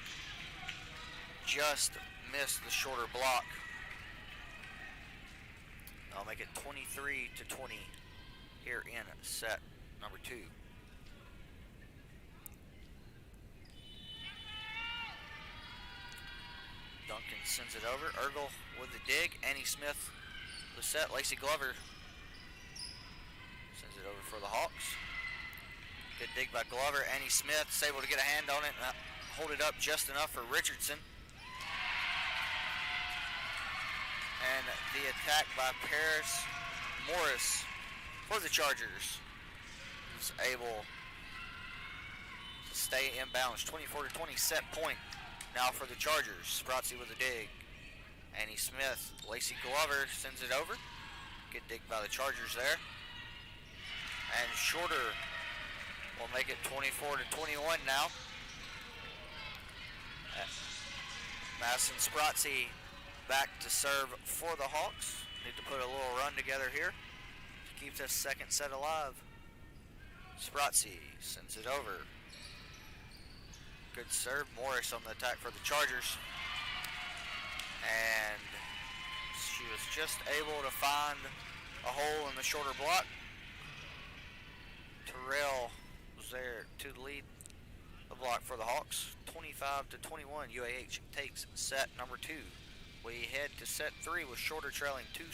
just missed the shorter block. I'll make it 23-20 here in set number 2. Duncan sends it over. Ergel with the dig. Annie Smith the set. Lacey Glover sends it over for the Hawks. Good dig by Glover. Annie Smith is able to get a hand on it and hold it up just enough for Richardson. And the attack by Paris Morris for the Chargers is able to stay in bounds. 24-20 set point now for the Chargers. Sprotzy with a dig. Annie Smith, Lacey Glover sends it over. Good dig by the Chargers there. And Shorter will make it 24-21 now. Madison Sprotzy back to serve for the Hawks. Need to put a little run together here to keep this second set alive. Sprotzy sends it over. Good serve. Morris on the attack for the Chargers. And she was just able to find a hole in the shorter block. Terrell was there to lead the block for the Hawks. 25-21. UAH takes set number 2. We head to set 3 with Shorter trailing 2-0.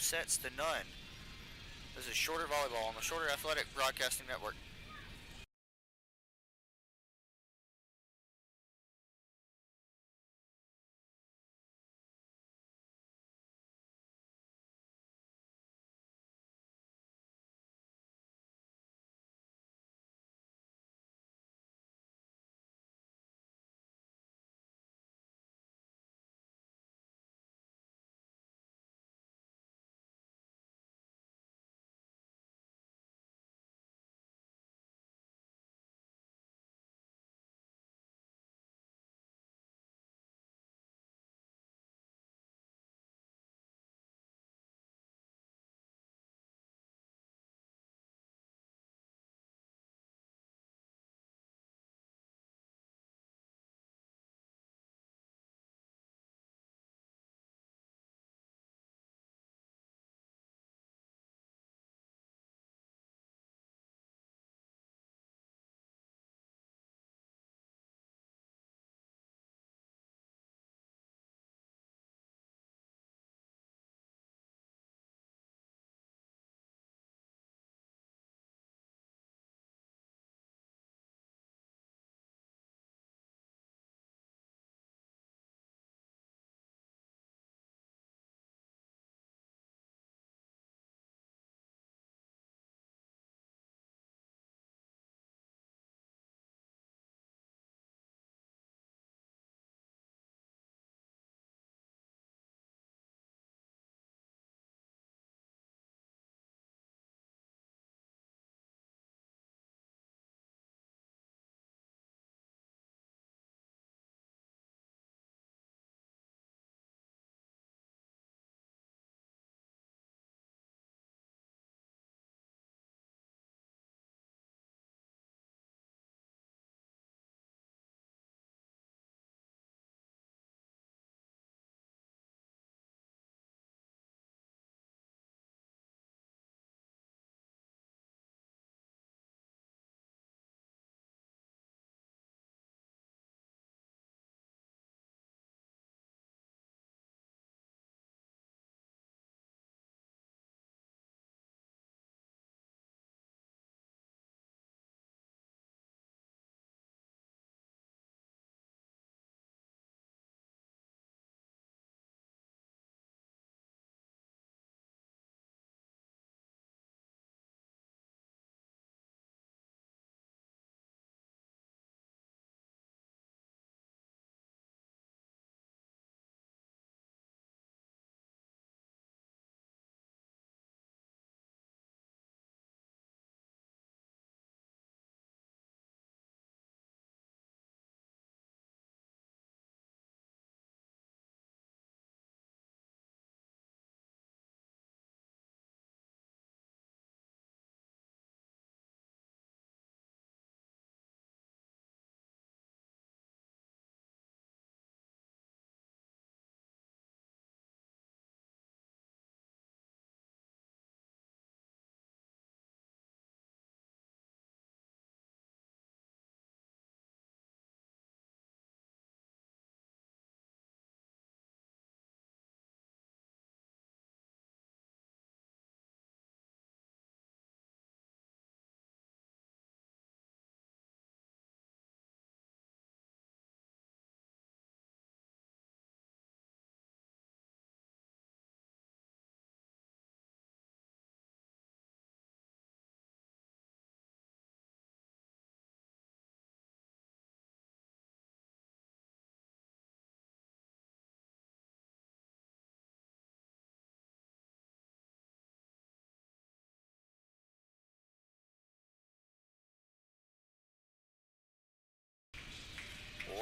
This is Shorter Volleyball on the Shorter Athletic Broadcasting Network.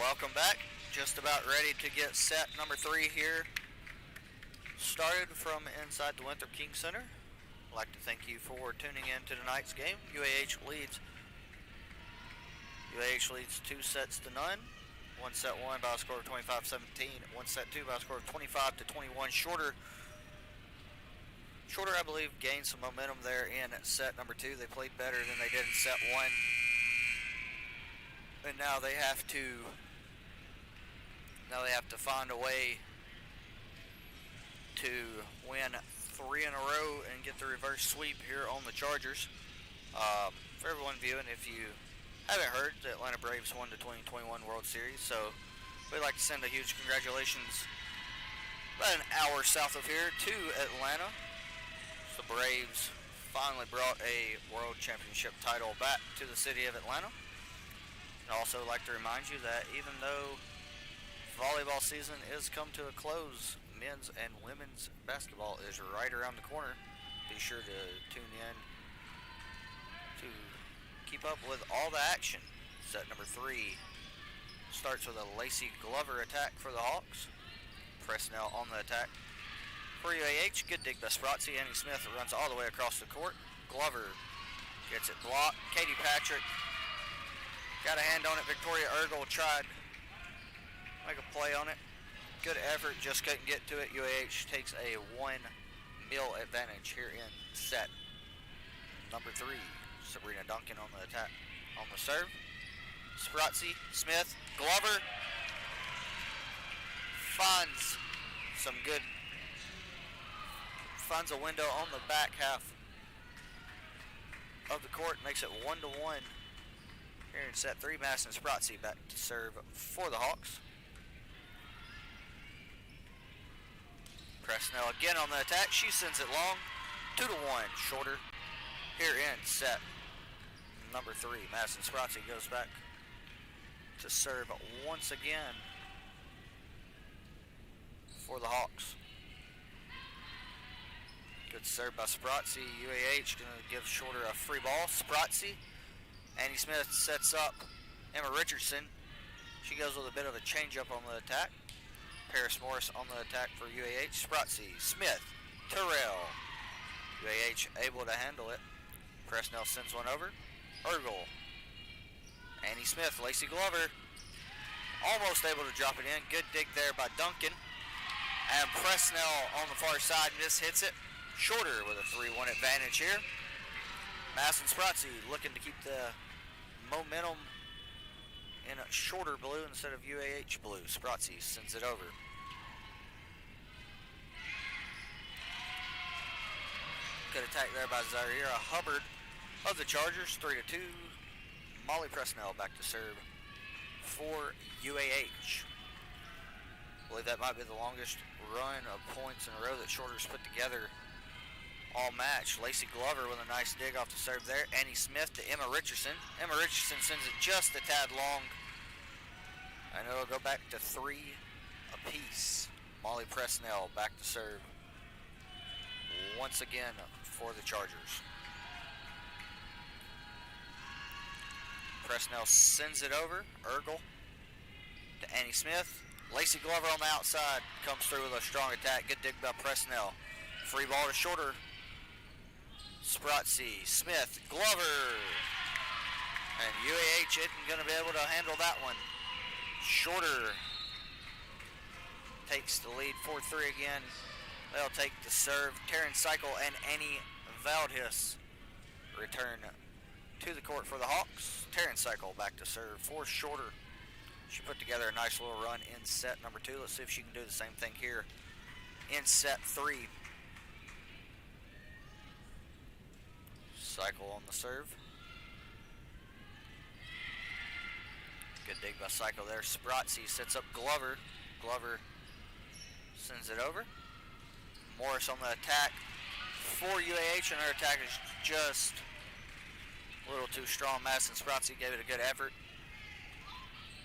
Welcome back. Just about ready to get set number 3 here. Started from inside the Winthrop King Center. I'd like to thank you for tuning in to tonight's game. UAH leads 2 sets to none. One set 1 by a score of 25-17. One set 2 by a score of 25-21. Shorter, I believe, gained some momentum there in set number 2. They played better than they did in set 1. And now they have to find a way to win 3 in a row and get the reverse sweep here on the Chargers. For everyone viewing, if you haven't heard, the Atlanta Braves won the 2021 World Series, so we'd like to send a huge congratulations about an hour south of here to Atlanta. The Braves finally brought a World Championship title back to the city of Atlanta. I'd also like to remind you that even though volleyball season is come to a close, men's and women's basketball is right around the corner. Be sure to tune in to keep up with all the action. Set number 3 starts with a Lacey Glover attack for the Hawks. Presnell on the attack for UAH. Good dig by Sprotzy. Annie Smith runs all the way across the court. Glover gets it blocked. Katie Patrick got a hand on it. Victoria Ergel tried to make a play on it. Good effort, just couldn't get to it. UAH takes a 1-0 advantage here in set number 3. Sabrina Duncan on the attack, on the serve. Sprotzy, Smith, Glover finds a window on the back half of the court, makes it 1-1 here in set 3. Madison Sprotzy back to serve for the Hawks. Presnell again on the attack. She sends it long. 2-1 shorter here in set number 3. Madison Sprotzy goes back to serve once again for the Hawks. Good serve by Sprotzy. UAH going to give Shorter a free ball. Sprotzy. Annie Smith sets up Emma Richardson. She goes with a bit of a change-up on the attack. Paris Morris on the attack for UAH. Sprotzy, Smith, Terrell. UAH able to handle it. Presnell sends one over. Ergel. Annie Smith, Lacey Glover. Almost able to drop it in. Good dig there by Duncan. And Presnell on the far side hits it. Shorter with a 3-1 advantage here. Madison Sprotzy looking to keep the momentum in a Shorter blue instead of UAH blue. Sprotzy sends it over. Good attack there by Zaira Hubbard of the Chargers. 3-2. Molly Presnell back to serve for UAH. I believe that might be the longest run of points in a row that Shorter's put together all match. Lacey Glover with a nice dig off the serve there. Annie Smith to Emma Richardson. Emma Richardson sends it just a tad long, and it'll go back to 3 apiece. Molly Presnell back to serve once again for the Chargers. Presnell sends it over. Ergel to Annie Smith. Lacey Glover on the outside comes through with a strong attack. Good dig by Presnell. Free ball to Shorter. Sprotzy, Smith, Glover. And UAH isn't going to be able to handle that one. Shorter takes the lead 4-3 again. They'll take the serve. Taryn Cycle and Annie Valdez return to the court for the Hawks. Taryn Cycle back to serve for Shorter. She put together a nice little run in set number 2. Let's see if she can do the same thing here in set 3. Cycle on the serve. Good dig by Cycle there. Sprotzy sets up Glover. Glover sends it over. Morris on the attack for UAH, and her attack is just a little too strong. Madison Sprotzy gave it a good effort,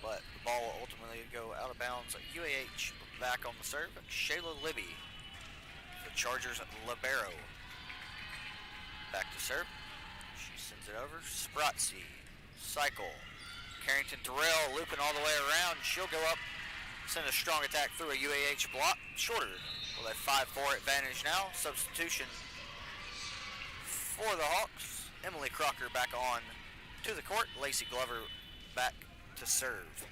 but the ball will ultimately go out of bounds. UAH back on the serve. Shayla Libby, the Chargers libero, back to serve. She sends it over. Sprotzy, Cycle, Carrington Terrell looping all the way around. She'll go up, send a strong attack through a UAH block. Shorter with a 5-4 advantage now. Substitution for the Hawks. Emily Crocker back on to the court. Lacey Glover back to serve.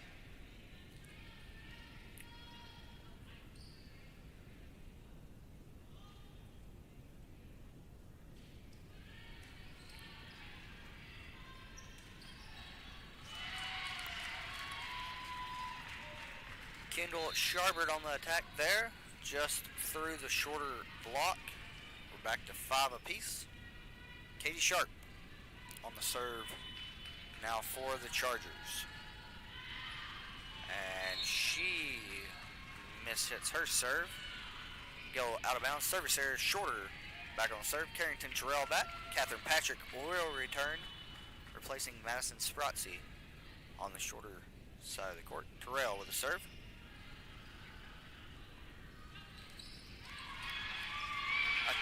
Kendall Sharbert on the attack there, just through the shorter block. We're back to 5 apiece. Katie Sharp on the serve now for the Chargers. And she mishits her serve. Go out of bounds. Service error. Shorter back on serve. Carrington Terrell back. Catherine Patrick will return, replacing Madison Sprotzy on the shorter side of the court. Terrell with a serve.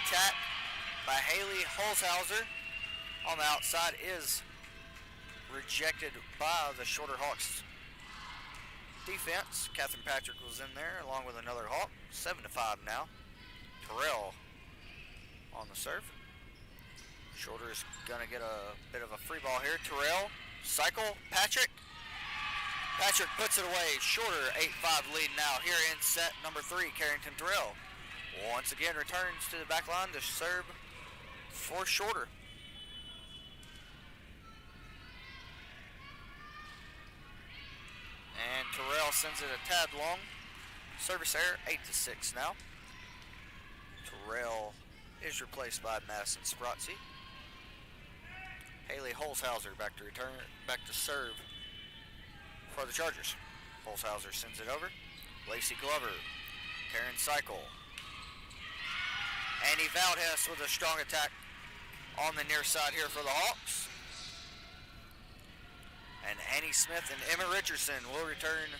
Attack by Haley Holzhauser on the outside is rejected by the Shorter Hawks defense. Catherine Patrick was in there along with another Hawk. 7-5 now. Terrell on the serve. Shorter is going to get a bit of a free ball here. Terrell, cycle, Patrick. Patrick puts it away. Shorter 8-5 lead now here in set number 3. Carrington Terrell once again returns to the back line to serve for Shorter. And Terrell sends it a tad long. Service error, 8-6 now. Terrell is replaced by Madison Sprotzy. Haley Holzhauser back to serve for the Chargers. Holzhauser sends it over. Lacey Glover, Taryn Cycle. Annie Valdez with a strong attack on the near side here for the Hawks. And Annie Smith and Emma Richardson will return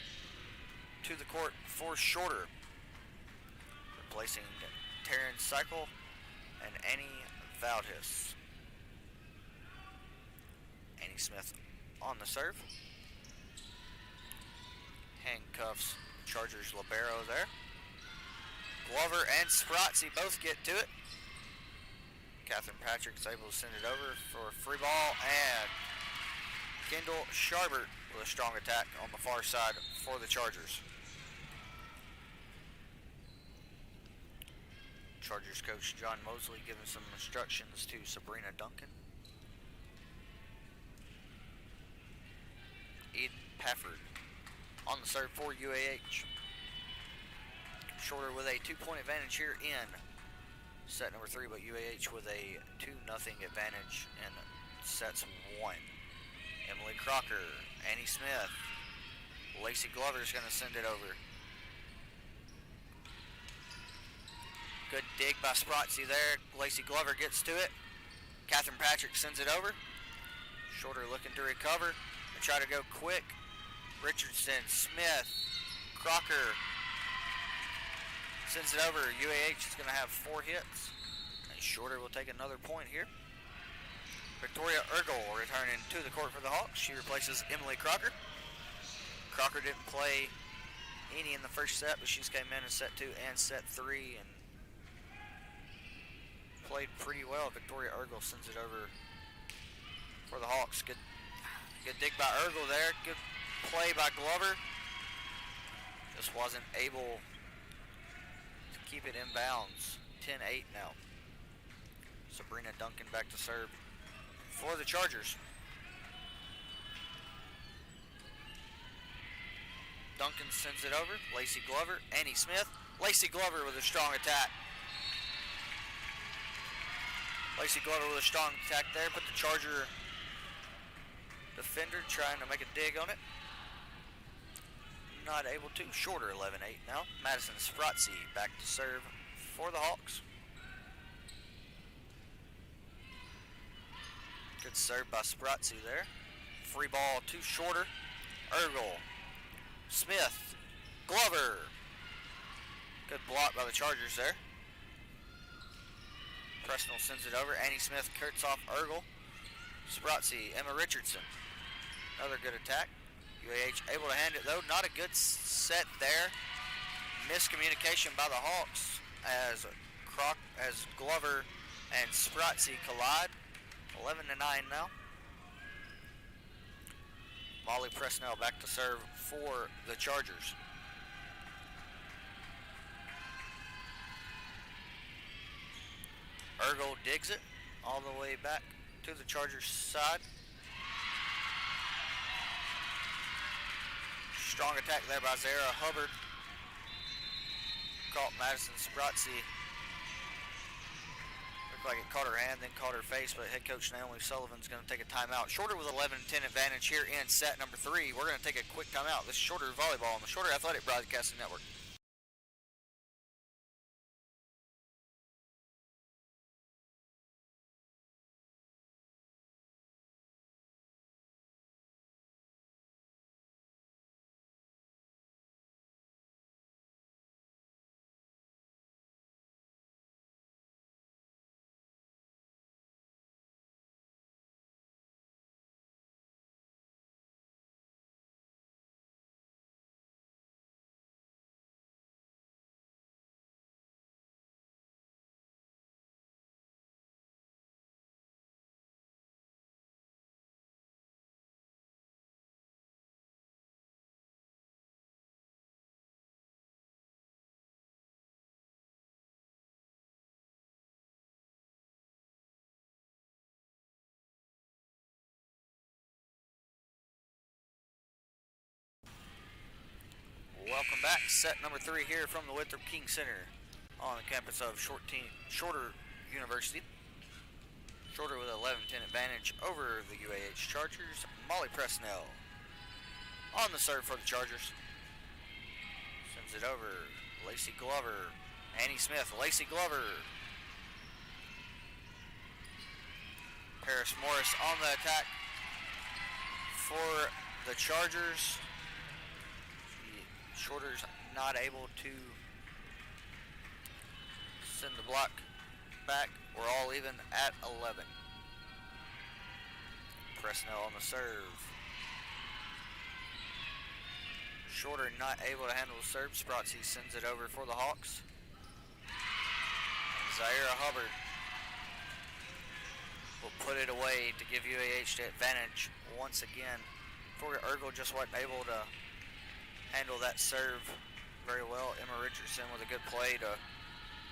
to the court for Shorter, replacing Taryn Cycle and Annie Valdez. Annie Smith on the serve. Handcuffs Chargers libero there. Glover and Sprotzy both get to it. Catherine Patrick's able to send it over for a free ball, and Kendall Sharbert with a strong attack on the far side for the Chargers. Chargers coach John Mosley giving some instructions to Sabrina Duncan. Eden Pafford on the serve for UAH. Shorter with a 2-point advantage here in set number 3, but UAH with a 2-0 advantage in sets 1. Emily Crocker, Annie Smith, Lacey Glover is going to send it over. Good dig by Sprotzy there. Lacey Glover gets to it. Catherine Patrick sends it over. Shorter looking to recover and try to go quick. Richardson, Smith, Crocker sends it over. UAH is going to have 4 hits. And Shorter will take another point here. Victoria Ergel returning to the court for the Hawks. She replaces Emily Crocker. Crocker didn't play any in the first set, but she's came in set 2 and set 3 and played pretty well. Victoria Ergel sends it over for the Hawks. Good dig by Ergel there. Good play by Glover. Just wasn't able to keep it in bounds. 10-8 now. Sabrina Duncan back to serve for the Chargers. Duncan sends it over. Lacey Glover, Annie Smith. Lacey Glover with a strong attack. Lacey Glover with a strong attack there. Put the Charger defender trying to make a dig on it. Not able to. Shorter 11-8 now. Madison Sprotzy back to serve for the Hawks. Good serve by Sprotzy there. Free ball to Shorter. Ergel. Smith. Glover. Good block by the Chargers there. Presnell sends it over. Annie Smith cuts off Ergel. Sprotzy. Emma Richardson. Another good attack. UAH able to hand it though. Not a good set there. Miscommunication by the Hawks as Glover and Spratzy collide. 11-9 now. Molly Presnell back to serve for the Chargers. Ergel digs it all the way back to the Chargers side. Strong attack there by Zara Hubbard. Caught Madison Spratzy. Looked like it caught her hand, then caught her face, but head coach Naomi Sullivan's going to take a timeout. Shorter with 11-10 advantage here in set number 3. We're going to take a quick timeout. This is Shorter Volleyball on the Shorter Athletic Broadcasting Network. Welcome back. Set number 3 here from the Winthrop King Center on the campus of Shorter University. Shorter with 11-10 advantage over the UAH Chargers. Molly Presnell on the serve for the Chargers. Sends it over. Lacey Glover. Annie Smith. Lacey Glover. Paris Morris on the attack for the Chargers. Shorter's not able to send the block back. We're all even at 11. Presnell on the serve. Shorter not able to handle the serve. Spratzy sends it over for the Hawks. Zaira Hubbard will put it away to give UAH the advantage once again. Victoria Ergel just wasn't able to handle that serve very well. Emma Richardson with a good play to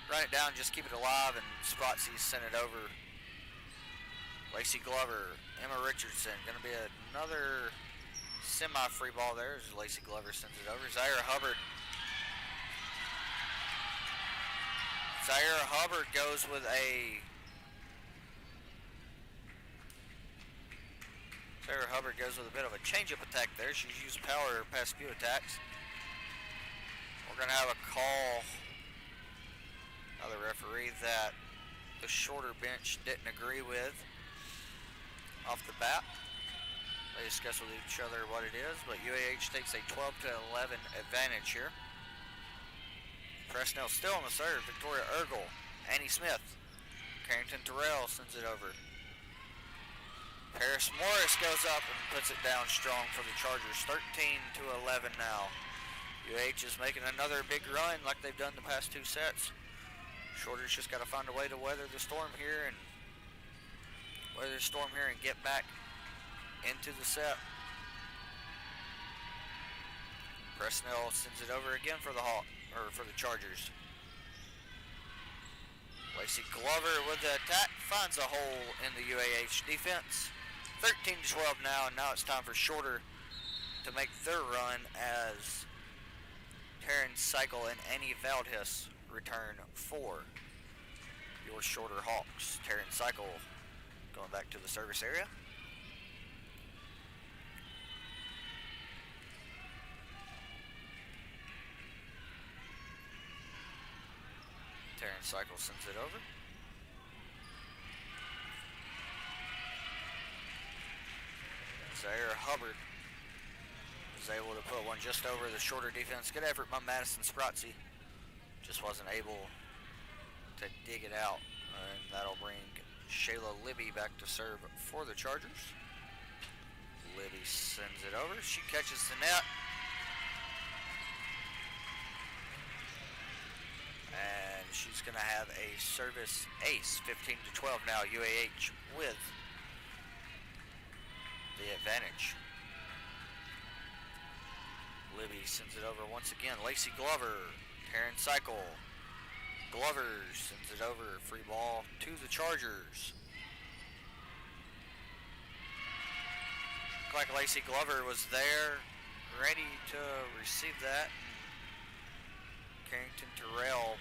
run it down, just keep it alive, and Spratzy sent it over. Lacey Glover, Emma Richardson, going to be another semi-free ball there as Lacey Glover sends it over. Zaira Hubbard goes with a Sarah Hubbard goes with a bit of a change-up attack there. She's used power past few attacks. We're going to have a call by the referee that the Shorter bench didn't agree with off the bat. They discuss with each other what it is, but UAH takes a 12-11 advantage here. Presnell still on the serve. Victoria Ergel, Annie Smith, Carrington Terrell sends it over. Paris Morris goes up and puts it down strong for the Chargers. 13-11 now. UAH is making another big run like they've done the past 2 sets. Shorter's just got to find a way to weather the storm here and get back into the set. Presnell sends it over again for the Chargers. Lacey Glover with the attack finds a hole in the UAH defense. 13-12 now, and now it's time for Shorter to make their run as Taryn Cycle and Annie Valdez return for your Shorter Hawks. Taryn Cycle going back to the service area. Taryn Cycle sends it over. Zaire Hubbard was able to put one just over the Shorter defense. Good effort by Madison Spratzy. Just wasn't able to dig it out. And that'll bring Shayla Libby back to serve for the Chargers. Libby sends over. She catches the net. And she's going to have a service ace. 15-12 now. UAH with the advantage. Libby sends it over once again. Lacey Glover, Taryn Cycle. Glover sends it over. Free ball to the Chargers. Looked like Lacey Glover was there, ready to receive that. Carrington Terrell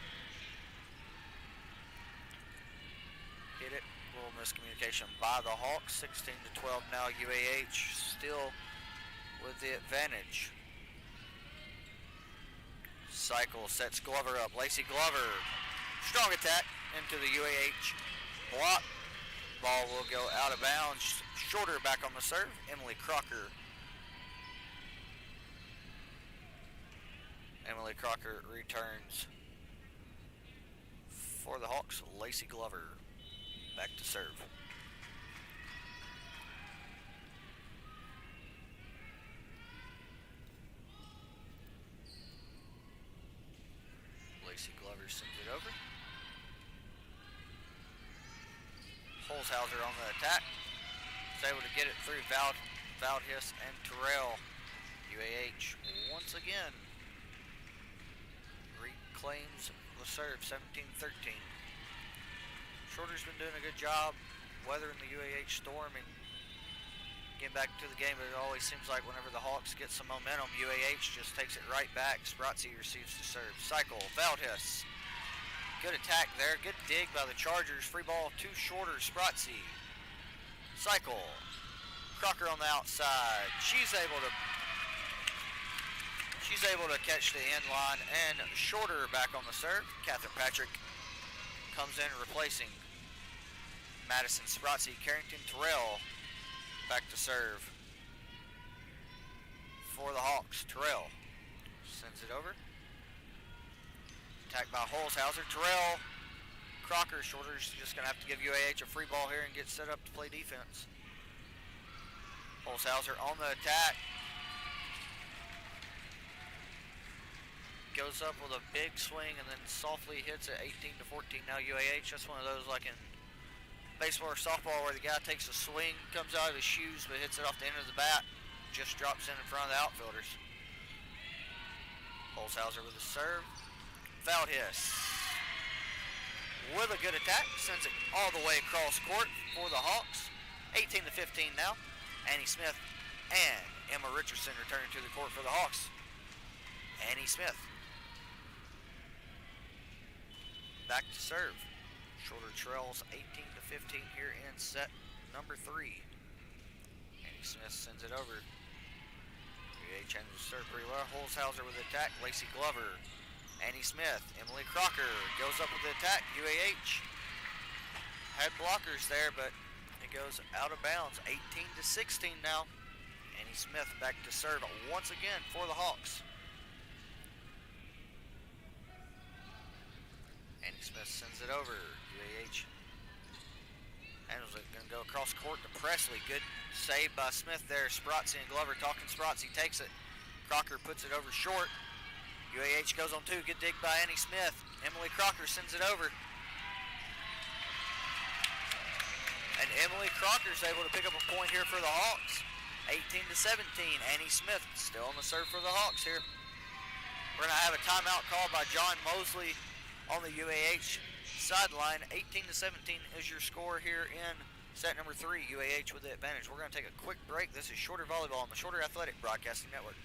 hit it. A little miscommunication by the Hawks. 16-12 now. UAH still with the advantage. Cycle sets Glover up. Lacey Glover, strong attack into the UAH block. Ball will go out of bounds. Shorter back on the serve. Emily Crocker. Emily Crocker returns for the Hawks. Lacey Glover back to serve. Lacey Glover sends it over. Holzhauser on the attack. Is able to get it through Valdhiss and Terrell. UAH once again reclaims the serve. 17-13. Shorter's been doing a good job weathering the UAH storm and getting back to the game, but it always seems like whenever the Hawks get some momentum, UAH just takes it right back. Spratzy receives the serve. Cycle, Valdhiss. Good attack there. Good dig by the Chargers. Free ball to Shorter. Spratzy. Cycle. Crocker on the outside. She's able to catch the end line, and Shorter back on the serve. Catherine Patrick comes in replacing Madison Spratzy. Carrington Terrell back to serve for the Hawks. Terrell sends it over. Attacked by Holzhauser. Terrell, Crocker. Shorter's just going to have to give UAH a free ball here and get set up to play defense. Holzhauser on the attack. Goes up with a big swing and then softly hits it. 18-14 now UAH. That's one of those like in baseball or softball where the guy takes a swing, comes out of his shoes but hits it off the end of the bat. Just drops in front of the outfielders. Holzhauser with a serve. Valdhiss with a good attack, sends it all the way across court for the Hawks. 18-15 now. Annie Smith and Emma Richardson returning to the court for the Hawks. Annie Smith back to serve. Shorter trails 18-15 here in set number 3. Annie Smith sends it over. UAH changes the serve pretty well. Holzhauser with the attack. Lacey Glover. Annie Smith, Emily Crocker goes up with the attack. UAH had blockers there, but it goes out of bounds. 18-16 now. Annie Smith back to serve once again for the Hawks. Annie Smith sends it over. UAH and was going to go across court to Presley. Good save by Smith there. Spratzy and Glover talking. Spratzy takes it. Crocker puts it over short. UAH goes on two. Good dig by Annie Smith. Emily Crocker sends it over. And Emily Crocker's able to pick up a point here for the Hawks. 18-17. Annie Smith still on the serve for the Hawks here. We're going to have a timeout called by John Mosley on the UAH sideline. 18-17 is your score here in set number 3. UAH with the advantage. We're going to take a quick break. This is Shorter Volleyball on the Shorter Athletic Broadcasting Network.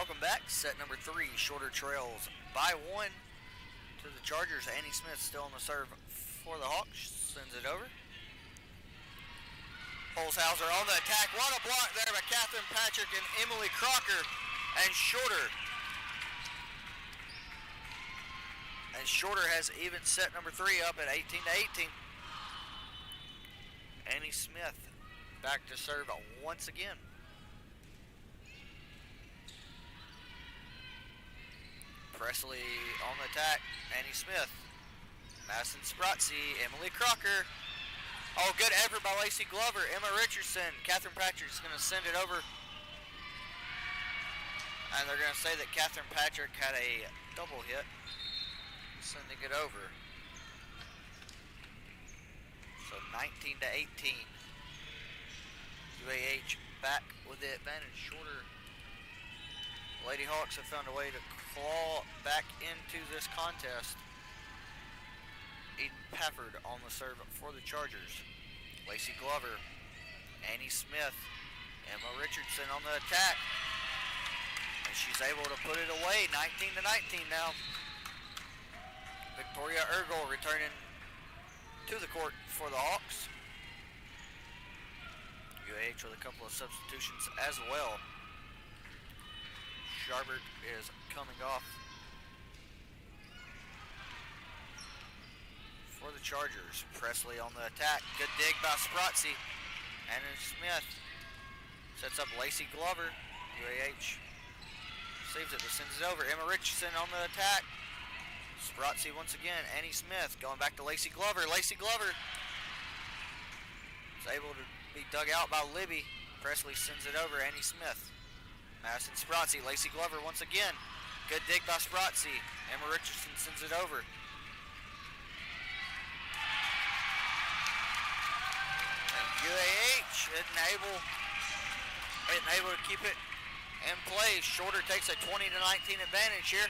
Welcome back. Set number 3. Shorter trails by 1 to the Chargers. Annie Smith still on the serve for the Hawks. Sends it over. Holzhauser on the attack. What a block there by Catherine Patrick and Emily Crocker. And Shorter. And Shorter has even set number 3 up at 18-18. Annie Smith back to serve once again. Presley on the attack. Annie Smith. Madison Sprotzy. Emily Crocker. Oh, good effort by Lacey Glover. Emma Richardson. Catherine Patrick is going to send it over. And they're going to say that Catherine Patrick had a double hit. Sending it over. So 19-18. UAH back with the advantage. Shorter. Lady Hawks have found a way to claw back into this contest. Eden Pafford on the serve for the Chargers. Lacey Glover, Annie Smith, Emma Richardson on the attack. And she's able to put it away, 19-19 now. Victoria Ergel returning to the court for the Hawks. UAH with a couple of substitutions as well. Sharbert is coming off for the Chargers. Presley on the attack. Good dig by Sprotzy. Anna Smith sets up Lacey Glover. UAH saves it but sends it over. Emma Richardson on the attack. Sprotzy once again. Annie Smith going back to Lacey Glover. Lacey Glover is able to be dug out by Libby. Presley sends it over. Annie Smith. Madison Sprotzy, Lacey Glover once again. Good dig by Sprotzy. Emma Richardson sends it over. And UAH isn't able to keep it in play. Shorter takes a 20-19 advantage here.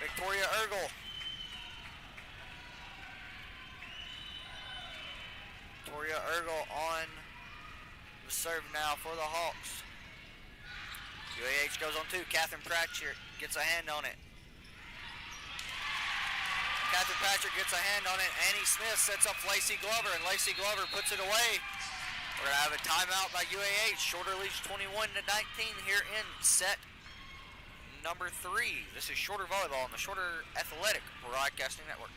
Victoria Ergel. Victoria Ergel on the serve now for the Hawks. UAH goes on 2. Catherine Patrick gets a hand on it. Catherine Patrick gets a hand on it. Annie Smith sets up Lacey Glover, and Lacey Glover puts it away. We're going to have a timeout by UAH. Shorter leads 21-19 here in set number 3. This is Shorter Volleyball on the Shorter Athletic Broadcasting Network.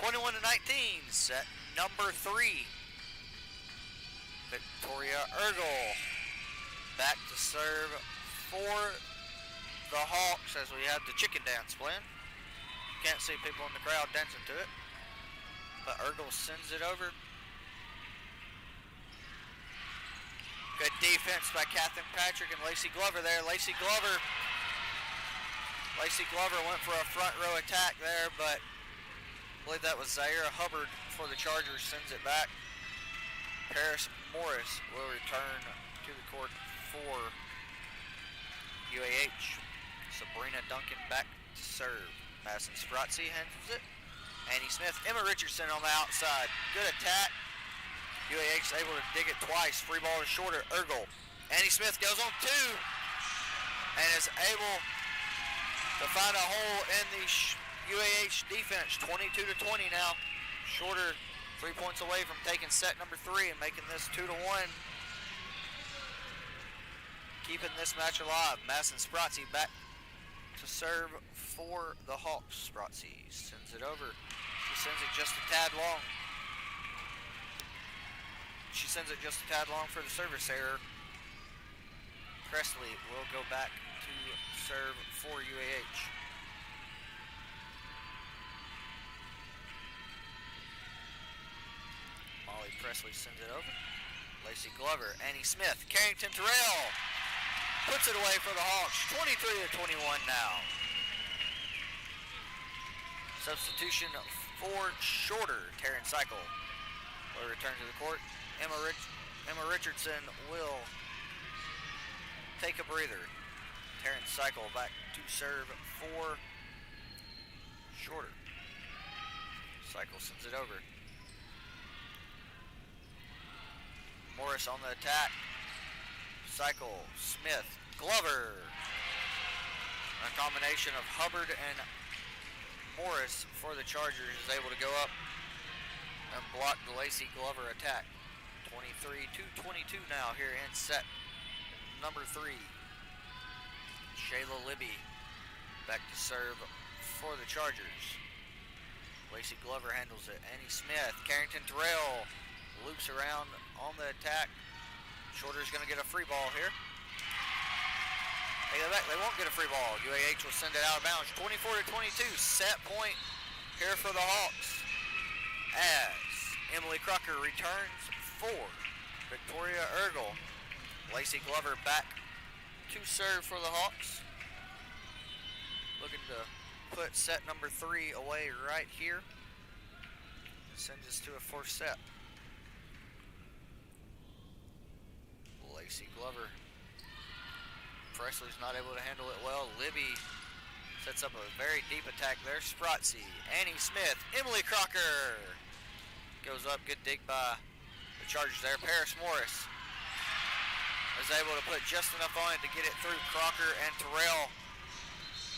(21-19), set number 3. Victoria Ergel back to serve for the Hawks as we have the chicken dance playing. Can't see people in the crowd dancing to it, but Ergel sends it over. Good defense by Catherine Patrick and Lacey Glover there. Lacey Glover went for a front row attack there, but I believe that was Zaira Hubbard for the Chargers, sends it back. Paris Morris will return to the court for UAH. Sabrina Duncan back to serve. Madison Sprotzy handles it. Annie Smith, Emma Richardson on the outside. Good attack. UAH is able to dig it twice. Free ball to Shorter. Ergel. Annie Smith goes on 2 and is able to find a hole in the UAH defense. 22-20 now. Shorter 3 points away from taking set number 3 and making this 2-1. Keeping this match alive. Madison Sprotzy back to serve for the Hawks. Sprotzy sends it over. She sends it just a tad long. She sends it just a tad long for the service error. Presley will go back to serve for UAH. Molly Presley sends it over. Lacey Glover, Annie Smith, Carrington Terrell puts it away for the Hawks. 23-21 now. Substitution for Shorter. Taryn Cycle will return to the court. Emma Richardson will take a breather. Taryn Cycle back to serve for Shorter. Cycle sends it over. Morris on the attack. Cycle, Smith, Glover. A combination of Hubbard and Morris for the Chargers is able to go up and block the Lacey Glover attack. 23-22 now here in set number 3. Shayla Libby back to serve for the Chargers. Lacey Glover handles it. Annie Smith, Carrington Terrell loops around on the attack. Shorter's going to get a free ball here. They won't get a free ball. UAH will send it out of bounds. 24-22, set point here for the Hawks as Emily Crocker returns for Victoria Ergel. Lacey Glover back to serve for the Hawks. Looking to put set number 3 away right here. Sends us to a 4th set. Lacey Glover. Presley's not able to handle it well. Libby sets up a very deep attack there. Sprotzy, Annie Smith, Emily Crocker goes up. Good dig by the Chargers there. Paris Morris is able to put just enough on it to get it through Crocker and Terrell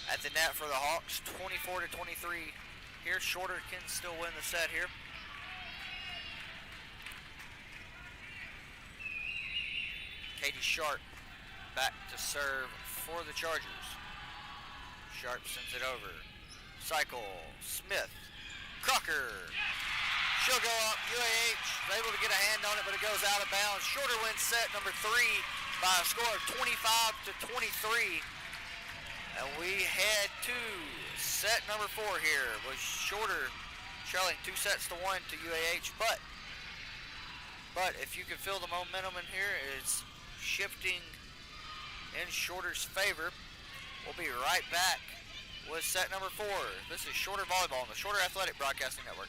at the net for the Hawks. 24-23 here. Shorter can still win the set here. Katie Sharp back to serve for the Chargers. Sharp sends it over. Cycle, Smith, Crocker. She'll go up. UAH is able to get a hand on it, but it goes out of bounds. Shorter wins set number 3 by a score of 25-23. And we head to set number 4 here with Shorter trailing 2 sets to 1 to UAH. But if you can feel the momentum in here, it's shifting in Shorter's favor. We'll be right back with set number 4. This is Shorter Volleyball on the Shorter Athletic Broadcasting Network.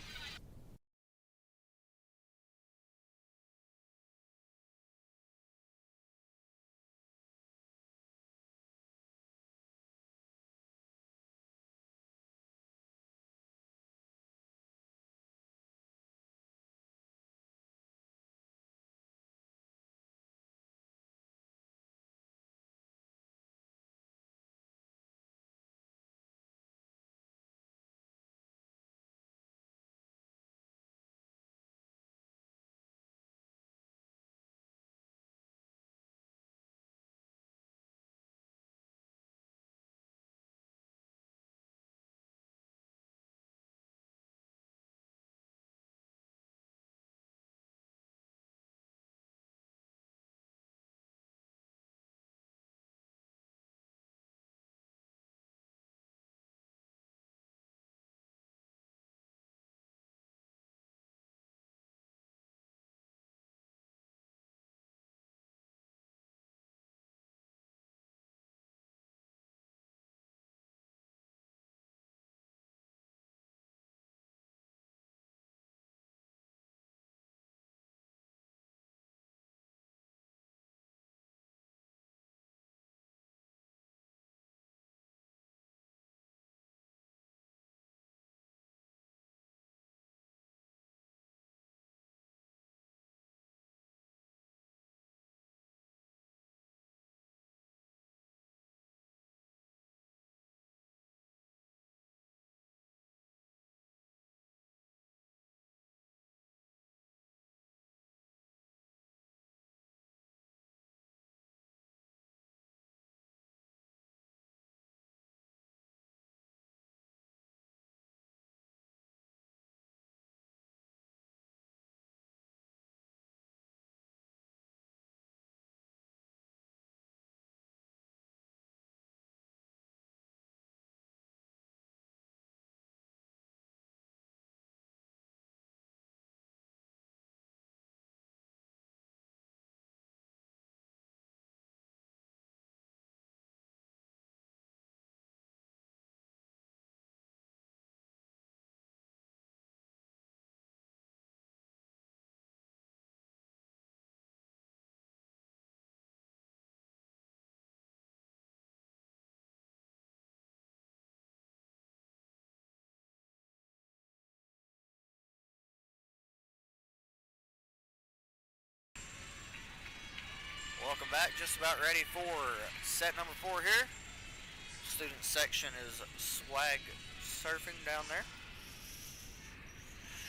Welcome back. Just about ready for set number 4 here. Student section is swag surfing down there.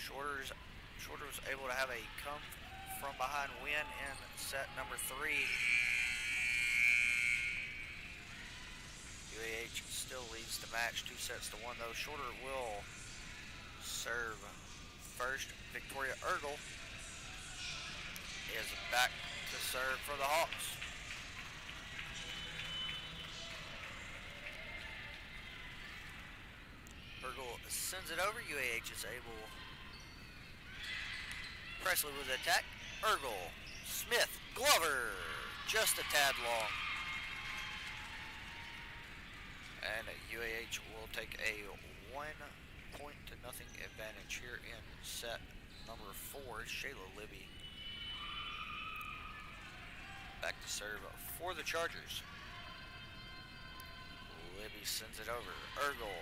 Shorter was able to have a come from behind win in set number 3. UAH still leads the match 2-1 though. Shorter will serve first. Victoria Ergel is back to serve for the Hawks. Ergel sends it over. UAH is able. Presley with the attack. Ergel, Smith, Glover, just a tad long. And UAH will take a 1-0 advantage here in set number 4. Shayla Libby back to serve for the Chargers. Libby sends it over. Ergel,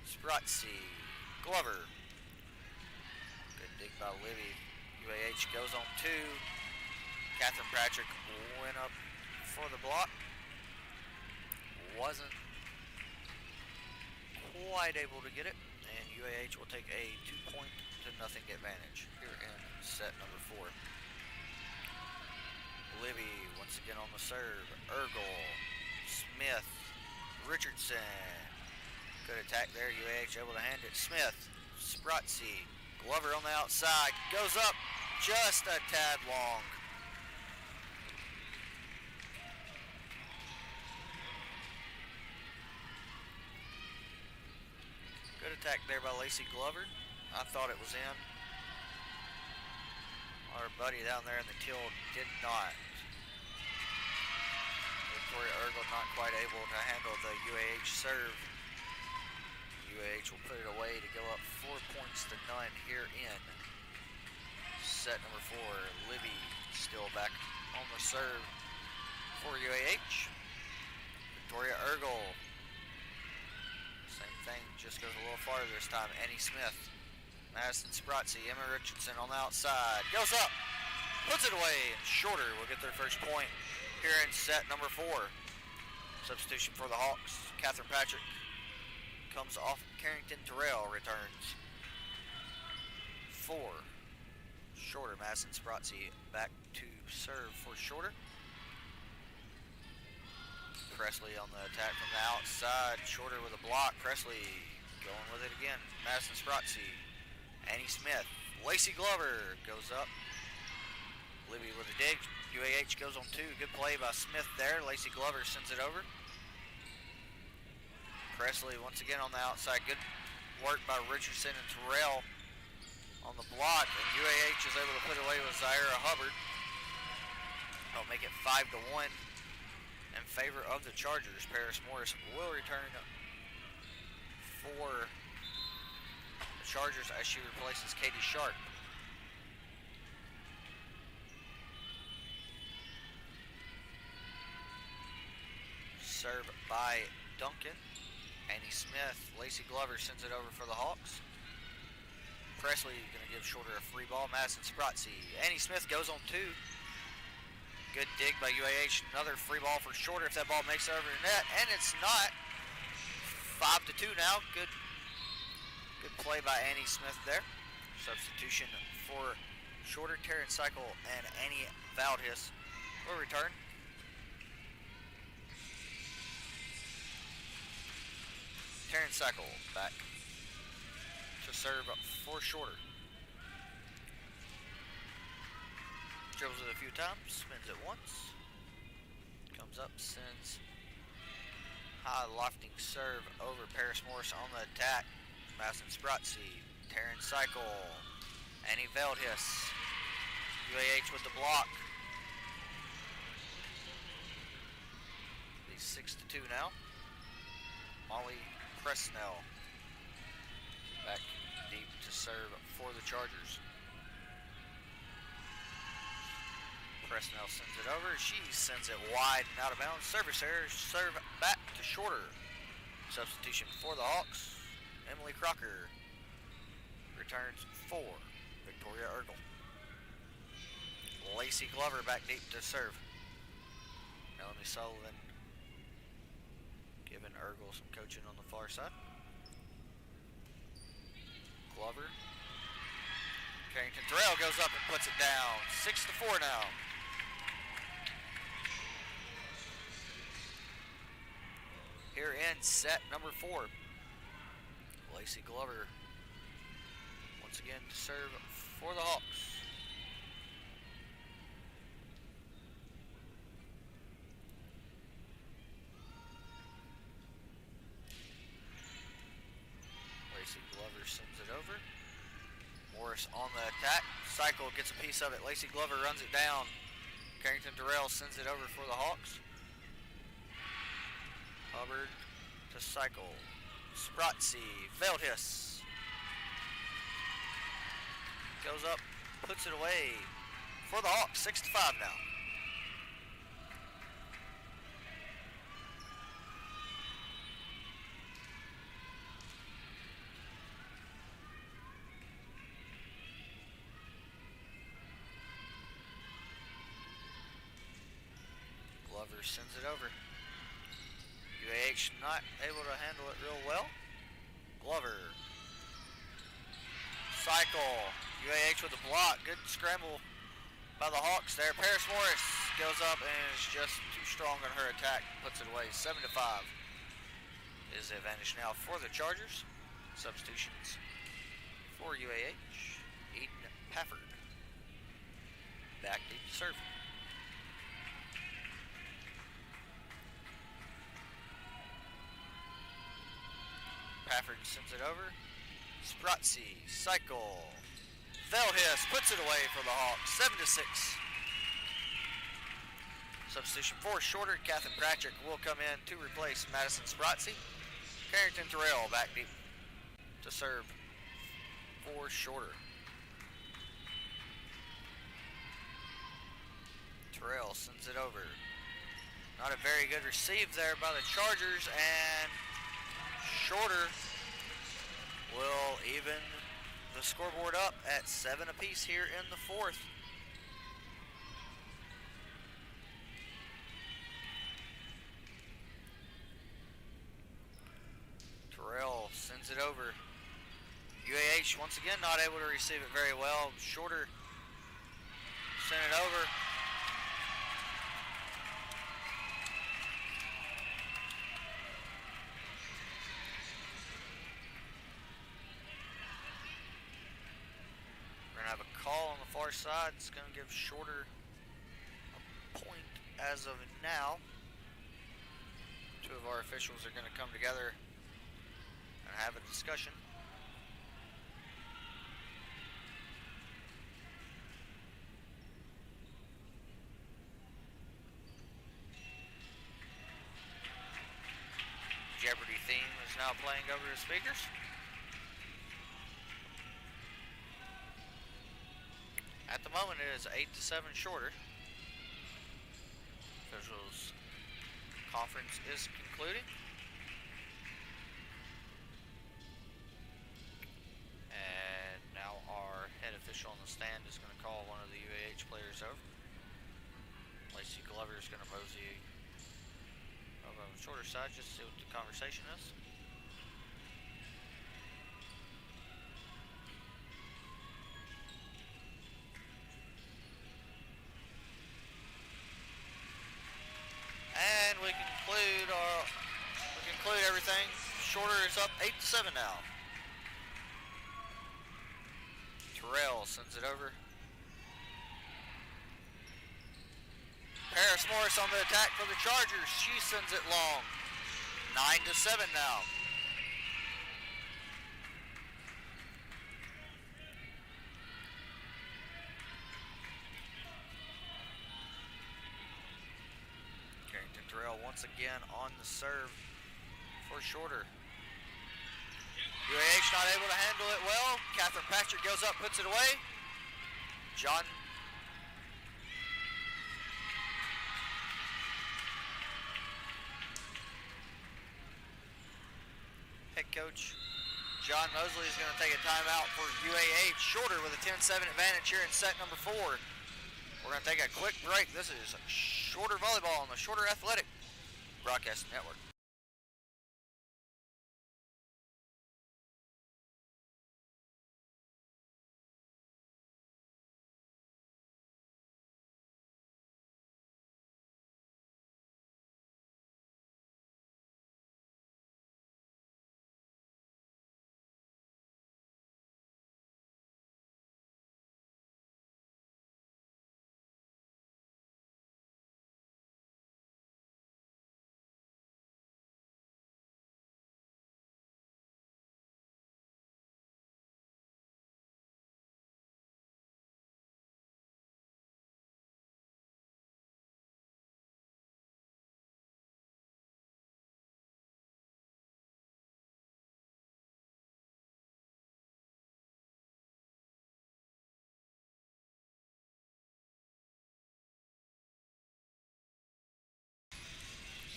Spratzy, Glover. Good dig by Libby. UAH goes on 2. Catherine Patrick went up for the block. Wasn't quite able to get it. And UAH will take a 2-0 advantage here in set number 4. Libby once again on the serve. Ergel, Smith, Richardson. Good attack there. UAH able to hand it. Smith, Spratzy, Glover on the outside. Goes up just a tad long. Good attack there by Lacey Glover. I thought it was in. Our buddy down there in the till did not. Victoria Ergel not quite able to handle the UAH serve. UAH will put it away to go up 4-0 here in set number 4. Libby still back on the serve for UAH. Victoria Ergel. Same thing, just goes a little farther this time. Annie Smith. Madison Spratzy, Emma Richardson on the outside. Goes up, puts it away, and Shorter will get their first point here in set number 4. Substitution for the Hawks. Catherine Patrick comes off. Carrington Terrell returns. 4. Shorter. Madison Spratzy back to serve for Shorter. Presley on the attack from the outside. Shorter with a block. Presley going with it again. Madison Spratzy. Annie Smith. Lacey Glover goes up. Libby with a dig. UAH goes on 2. Good play by Smith there. Lacey Glover sends it over. Presley once again on the outside. Good work by Richardson and Terrell on the block. And UAH is able to put it away with Zaira Hubbard. That'll make it 5-1 in favor of the Chargers. Paris Morris will return for the Chargers as she replaces Katie Sharp. Serve by Duncan. Annie Smith. Lacey Glover sends it over for the Hawks. Presley going to give Shorter a free ball. Madison Spratzy. Annie Smith goes on 2. Good dig by UAH. Another free ball for Shorter if that ball makes it over the net. And it's not. 5-2 now. Good play by Annie Smith there. Substitution for Shorter. Terrence Cycle and Annie Valdhis will return. Terrence Cycle back to serve for Shorter. Dribbles it a few times, spins it once. Comes up, sends high lofting serve over. Paris Morris on the attack. Madison Spratzy, Terrence Cycle, Annie Veldhis. UAH with the block. Be 6-2 now. Molly Presnell back deep to serve for the Chargers. Presnell sends it over. She sends it wide and out of bounds. Service error. Serve back to Shorter. Substitution for the Hawks. Emily Crocker returns for Victoria Ergel. Lacey Glover back deep to serve. Melanie Sullivan giving Ergel some coaching on the far side. Glover. Carrington Terrell goes up and puts it down. 6-4 now. Here in set number 4. Lacey Glover once again to serve for the Hawks. Lacey Glover sends it over. Morris on the attack. Cycle gets a piece of it. Lacey Glover runs it down. Carrington Durrell sends it over for the Hawks. Hubbard to Cycle. Spratzy. Veldhiss. Goes up. Puts it away for the Hawks. 6-5 now. Glover sends it over. UAH not able to handle it real well. Glover. Cycle. UAH with a block. Good scramble by the Hawks there. Paris Morris goes up and is just too strong on her attack. Puts it away. 7-5 is the advantage now for the Chargers. Substitutions for UAH. Eden Pafford. Back deep to serve. Pafford sends it over. Spratzy, Cycle. Veldhiss puts it away for the Hawks. 7-6. Substitution for Shorter. Catherine Pratchett will come in to replace Madison Spratzy. Carrington Terrell back deep to serve for Shorter. Terrell sends it over. Not a very good receive there by the Chargers, and Shorter will even the scoreboard up at 7 apiece here in the 4th. Terrell sends it over. UAH once again not able to receive it very well. Shorter sent it over. Have a call on the far side. It's going to give Shorter a point as of now. Two of our officials are going to come together and have a discussion. Jeopardy theme is now playing over the speakers. At the moment, it is 8-7 Shorter. Officials conference is concluding. And now our head official on the stand is going to call one of the UAH players over. Lacey Glover is going to mosey over on the Shorter side just to see what the conversation is. And we conclude everything. Shorter is up 8-7 now. Terrell sends it over. Paris Morris on the attack for the Chargers. She sends it long. 9-7 now. Terrell once again on the serve for Shorter. UAH not able to handle it well. Catherine Patrick goes up, puts it away. John head coach John Mosley is going to take a timeout for UAH. Shorter with a 10-7 advantage here in set number 4. We're going to take a quick break. This is Shorter Volleyball on the Shorter Athletic Broadcasting Network.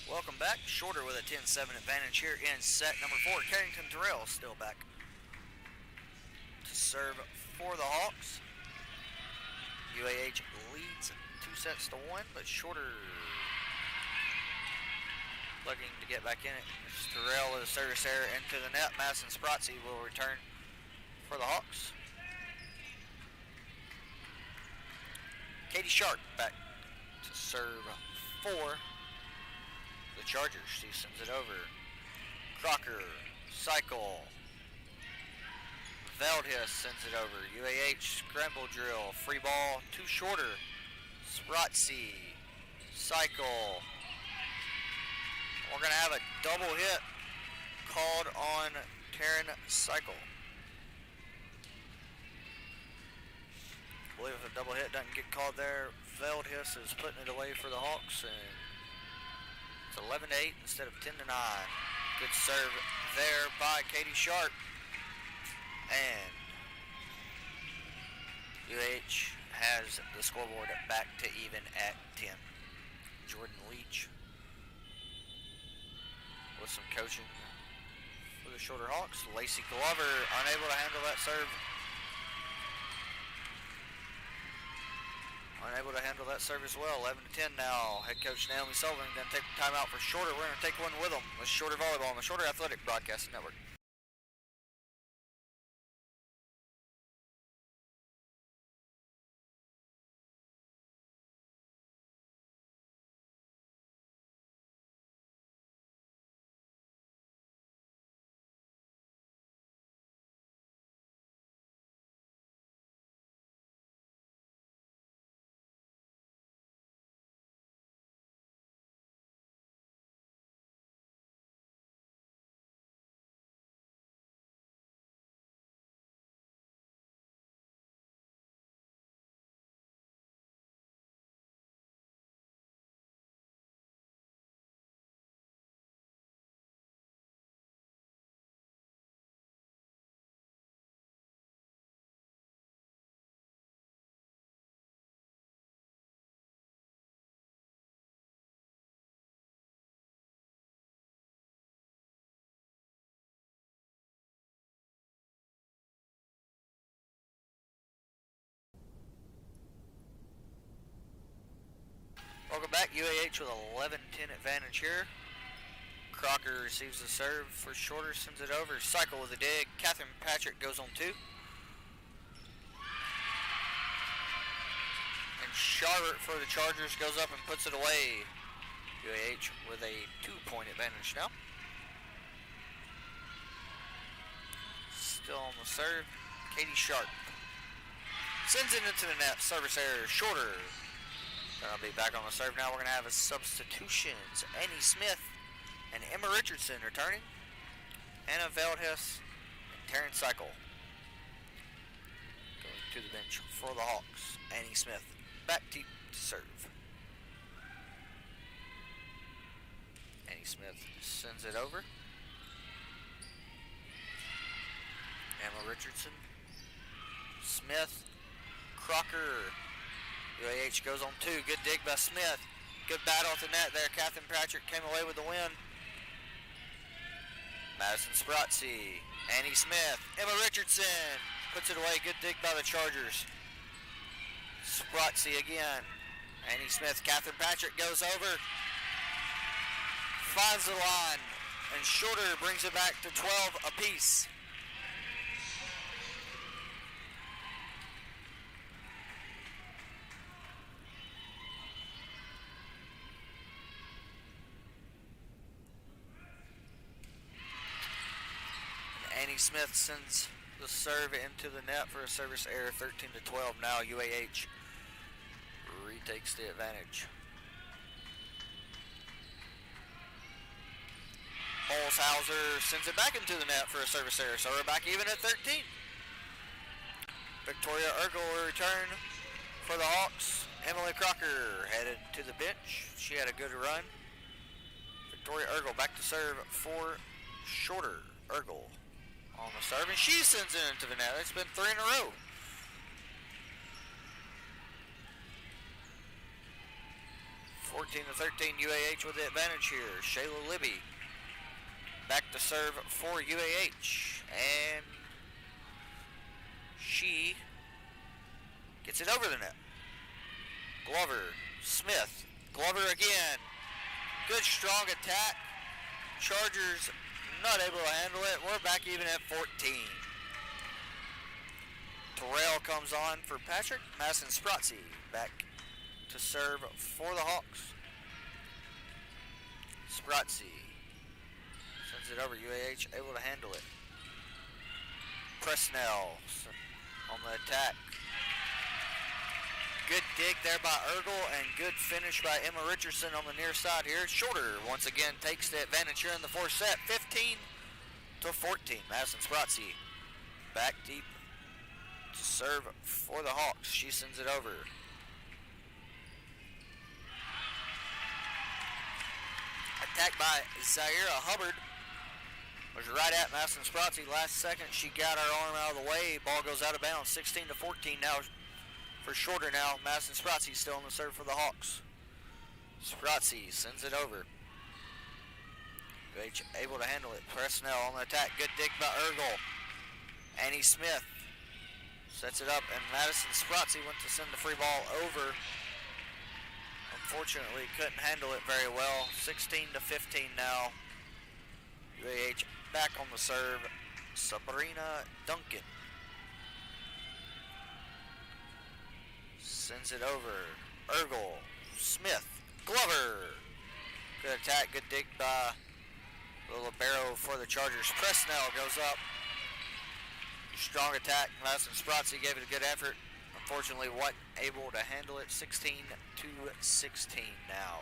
Welcome back. Shorter with a 10-7 advantage here in set number 4. Carrington Terrell still back to serve for the Hawks. UAH leads 2-1, but Shorter looking to get back in it. It's Terrell with a service error into the net. Madison Sprotzy will return for the Hawks. Katie Sharp back to serve for the Chargers. She sends it over. Crocker, cycle. Veldhuis sends it over. UAH scramble drill. Free ball to Shorter. Sprotzy, cycle. We're going to have a double hit called on Taryn Cycle. I believe if a double hit doesn't get called there, Veldhuis is putting it away for the Hawks, and it's 11-8 instead of 10-9. Good serve there by Katie Sharp, and UAH has the scoreboard back to even at 10. Jordan Leach with some coaching for the Shorter Hawks. Lacey Glover unable to handle that serve. Unable to handle that serve as well. 11-10 now. Head coach Naomi Sullivan going to take the timeout for Shorter. We're going to take one with them. With Shorter Volleyball on the Shorter Athletic Broadcasting Network. Welcome back. UAH with 11-10 advantage here. Crocker receives the serve for Shorter, sends it over. Cycle with a dig. Catherine Patrick goes on 2. And Charlotte for the Chargers goes up and puts it away. UAH with a 2-point advantage now. Still on the serve. Katie Sharp sends it into the net. Service error. Shorter. Gonna be back on the serve now. We're gonna have a substitutions. Annie Smith and Emma Richardson returning. Anna Veldhuis and Taryn Cycle going to the bench for the Hawks. Annie Smith back to serve. Annie Smith sends it over. Emma Richardson. Smith. Crocker. UAH goes on 2. Good dig by Smith. Good battle at the net there. Catherine Patrick came away with the win. Madison Sprotzy. Annie Smith. Emma Richardson puts it away. Good dig by the Chargers. Sprotzy again. Annie Smith, Catherine Patrick goes over, finds the line, and Shorter brings it back to 12 apiece. And Annie Smith sends the serve into the net for a service error, 13-12. Now UAH retakes the advantage. Holshauser sends it back into the net for a service error, so we're back even at 13. Victoria Ergel will return for the Hawks. Emily Crocker headed to the bench. She had a good run. Victoria Ergel back to serve for Shorter. Ergel on the serve, and she sends it into the net. It's been 3 in a row. (14-13) UAH with the advantage here. Shayla Libby back to serve for UAH, and she gets it over the net. Glover, Smith, Glover again. Good strong attack. Chargers not able to handle it. We're back even at 14. Terrell comes on for Patrick. Madison Sprotzy back to serve for the Hawks. Sprotzy sends it over. UAH able to handle it. Presnell on the attack. Good dig there by Ergel and good finish by Emma Richardson on the near side here. Shorter once again takes the advantage here in the fourth set. 15-14. Madison Sprotzy back deep to serve for the Hawks. She sends it over. Attacked by Zaira Hubbard. Was right at Madison Sprotzy. Last second she got her arm out of the way. Ball goes out of bounds. 16-14 now for Shorter now. Madison Sprotzy still on the serve for the Hawks. Sprotzy sends it over. UAH able to handle it. Presnell on the attack. Good dig by Ergel. Annie Smith sets it up, and Madison Sprotzy went to send the free ball over. Unfortunately, couldn't handle it very well. 16-15 now. UAH back on the serve. Sabrina Duncan sends it over. Ergel, Smith, Glover. Good attack, good dig by the libero for the Chargers. Presnell goes up. Strong attack. Madison Sprotzy gave it a good effort. Unfortunately, wasn't able to handle it. 16-16 now.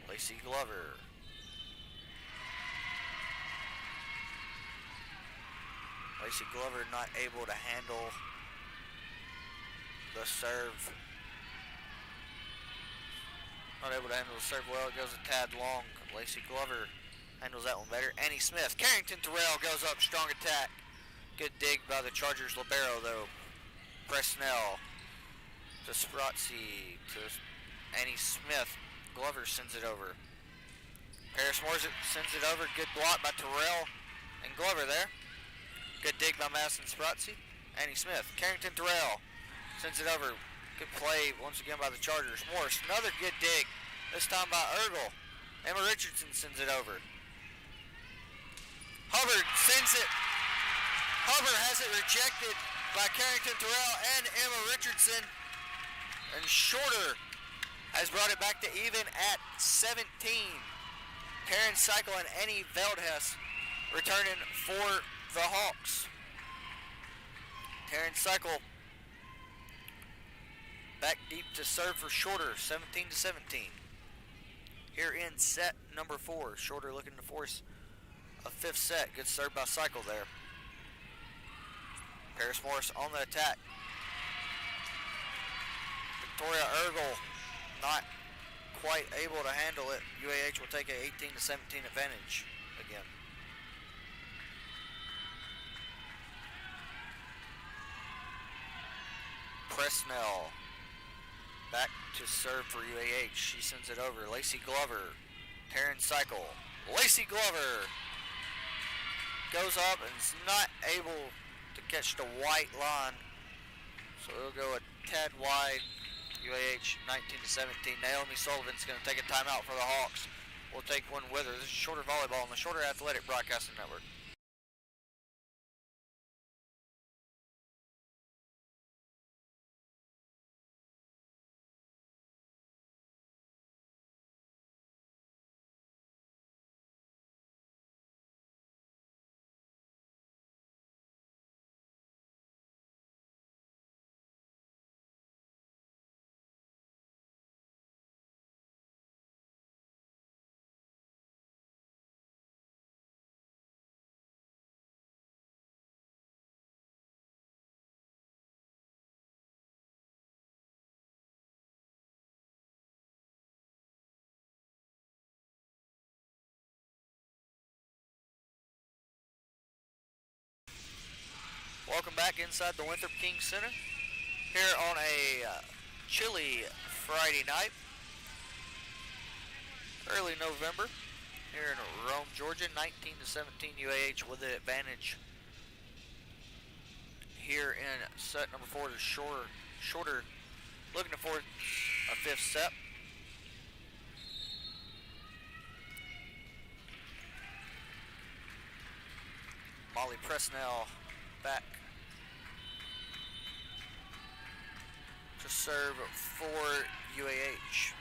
Lacey Glover. Lacey Glover not able to handle the serve. Not able to handle the serve well. It goes a tad long. Lacey Glover handles that one better. Annie Smith. Carrington Terrell goes up. Strong attack. Good dig by the Chargers libero though. Presnell to Sprotzy to Annie Smith. Glover sends it over. Paris Moore sends it over. Good block by Terrell and Glover there. Good dig by Madison Sprotzy. Annie Smith. Carrington Terrell sends it over. Good play once again by the Chargers. Morris, another good dig. This time by Ergel. Emma Richardson sends it over. Hubbard sends it. Hubbard has it rejected by Carrington Terrell and Emma Richardson. And Shorter has brought it back to even at 17. Karen Cycle and Annie Veldhuis returning for the Hawks. Karen Cycle back deep to serve for Shorter, 17-17. Here in set number 4, Shorter looking to force a fifth set. Good serve by Cycle there. Paris Morris on the attack. Victoria Ergel not quite able to handle it. UAH will take an 18-17 advantage again. Presnell back to serve for UAH. She sends it over. Lacey Glover. Taryn Cycle. Lacey Glover goes up and is not able to catch the white line. So it'll go a tad wide. UAH 19-17. Naomi Sullivan's going to take a timeout for the Hawks. We'll take one with her. This is Shorter Volleyball on the Shorter Athletic Broadcasting Network. Welcome back inside the Winthrop King Center here on a chilly Friday night, early November, here in Rome, Georgia. 19-17 UAH with the advantage here in set number 4. The Shorter looking to force a fifth set. Molly Presnell back to serve for UAH.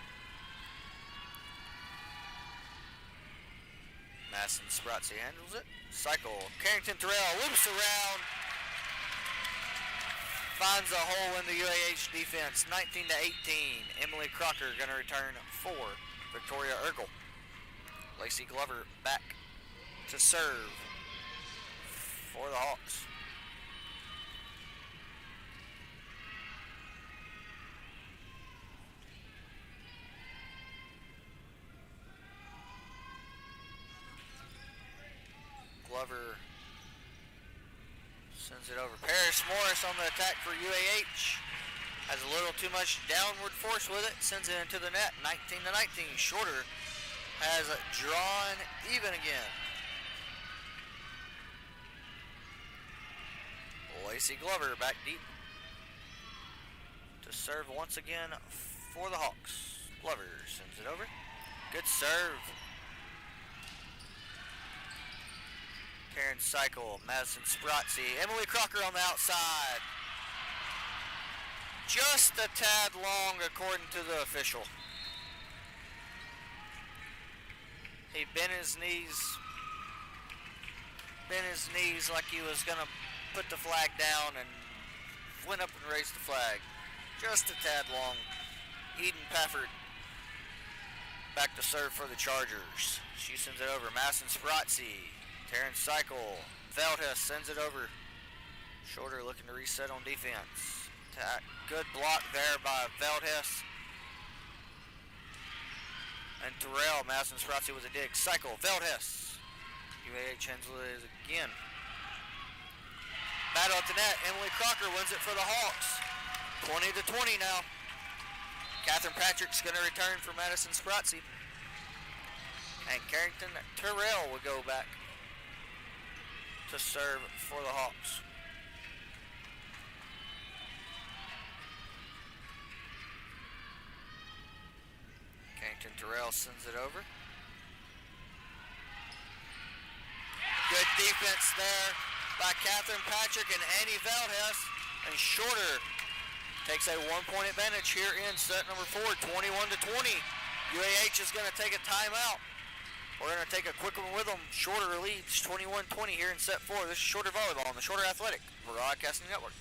Madison Spratzy handles it. Cycle. Carrington Terrell loops around. Finds a hole in the UAH defense. 19-18. Emily Crocker going to return for Victoria Ergel. Lacey Glover back to serve for the Hawks. Glover sends it over. Paris Morris on the attack for UAH. Has a little too much downward force with it. Sends it into the net. 19-19. Shorter has drawn even again. Lacey Glover back deep to serve once again for the Hawks. Glover sends it over. Good serve. Karen Cycle, Madison Spratzy, Emily Crocker on the outside. Just a tad long according to the official. He bent his knees like he was gonna put the flag down and went up and raised the flag. Just a tad long. Eden Pafford back to serve for the Chargers. She sends it over. Madison Spratzy. Terrence Cycle. Veldhuis sends it over. Shorter looking to reset on defense. Good block there by Veldhuis. And Terrell. Madison Spratzy with a dig. Cycle. Veldhuis. UAH handles it again. Battle at the net. Emily Crocker wins it for the Hawks. 20-20 now. Catherine Patrick's going to return for Madison Spratzy. And Carrington Terrell will go back to serve for the Hawks. Carrington Terrell sends it over. Good defense there by Catherine Patrick and Annie Veldhuis. And Shorter takes a 1-point advantage here in set number 4, 21-20. UAH is going to take a timeout. We're going to take a quick one with them. Shorter leads 21-20 here in set 4. This is Shorter Volleyball on the Shorter Athletic Broadcasting Network.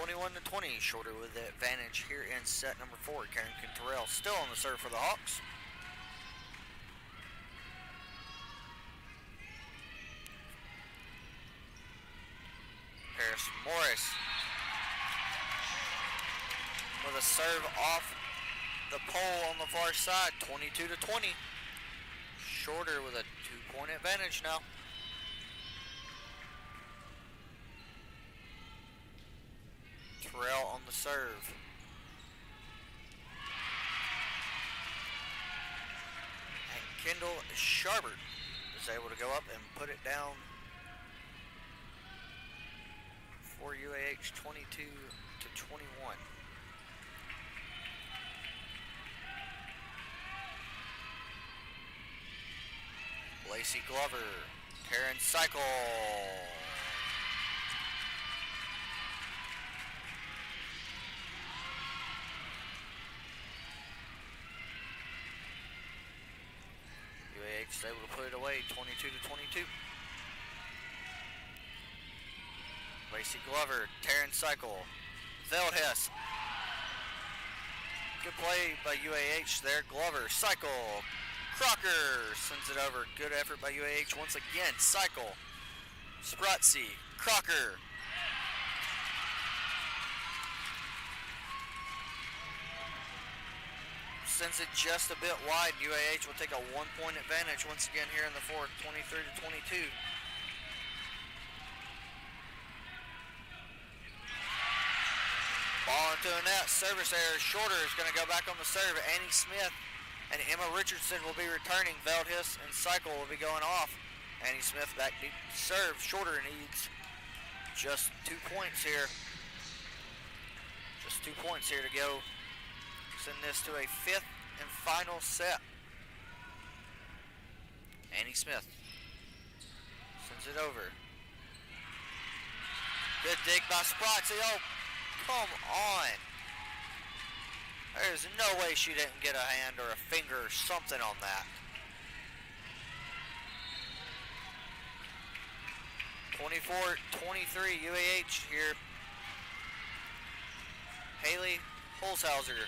21-20. Shorter with the advantage here in set number 4. Carrington Terrell still on the serve for the Hawks. Paris Morris with a serve off the pole on the far side, 22-20. Shorter with a 2-point advantage now. Terrell on the serve. And Kendall Sharbert is able to go up and put it down for UAH, 22-21. Lacey Glover, Karen Cycle. UAH is able to put it away, 22-22. Lacey Glover, Taryn Cycle, Veldhess. Good play by UAH there. Glover, Cycle, Crocker sends it over. Good effort by UAH once again. Cycle, Sprotzy, Crocker. Sends it just a bit wide. UAH will take a 1-point advantage once again here in the fourth, 23-22. Ball into a net. Service error. Shorter is going to go back on the serve. Annie Smith and Emma Richardson will be returning. Veldhess and Cycle will be going off. Annie Smith back deep to serve. Shorter needs just 2 points here. Just 2 points here to go. Send this to a 5th and final set. Annie Smith sends it over. Good dig by Sprotzy. Oh, come on. There's no way she didn't get a hand or a finger or something on that. 24-23 UAH here. Haley Holzhauser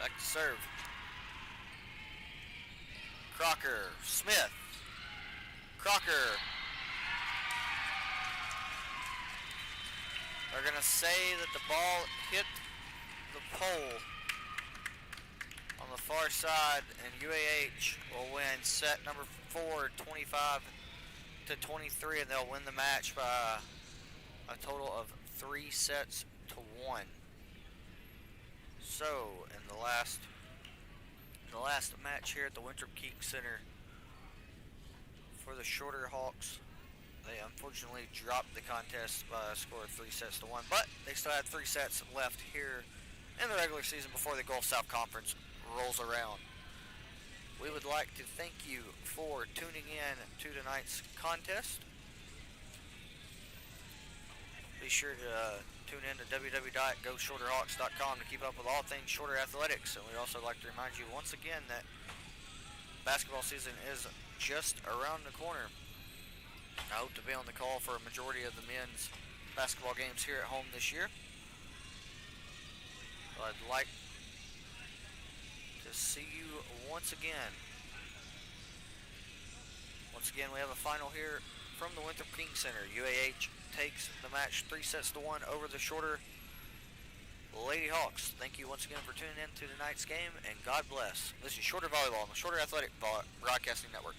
back to serve. Crocker, Smith, Crocker. They're going to say that the ball hit the pole on the far side, and UAH will win set number 4, 25-23, and they'll win the match by a total of 3 sets to 1. So, in the last match here at the Winthrop King Center for the Shorter Hawks, they unfortunately dropped the contest by a score of 3 sets to 1, but they still had 3 sets left here in the regular season before the Gulf South Conference rolls around. We would like to thank you for tuning in to tonight's contest. Be sure to tune in to www.goshorterhawks.com to keep up with all things Shorter athletics. And we'd also like to remind you once again that basketball season is just around the corner. I hope to be on the call for a majority of the men's basketball games here at home this year. I'd like to see you once again. Once again, we have a final here from the Winthrop King Center. UAH takes the match 3 sets to 1 over the Shorter Lady Hawks. Thank you once again for tuning in to tonight's game, and God bless. This is Shorter Volleyball on the Shorter Athletic Broadcasting Network.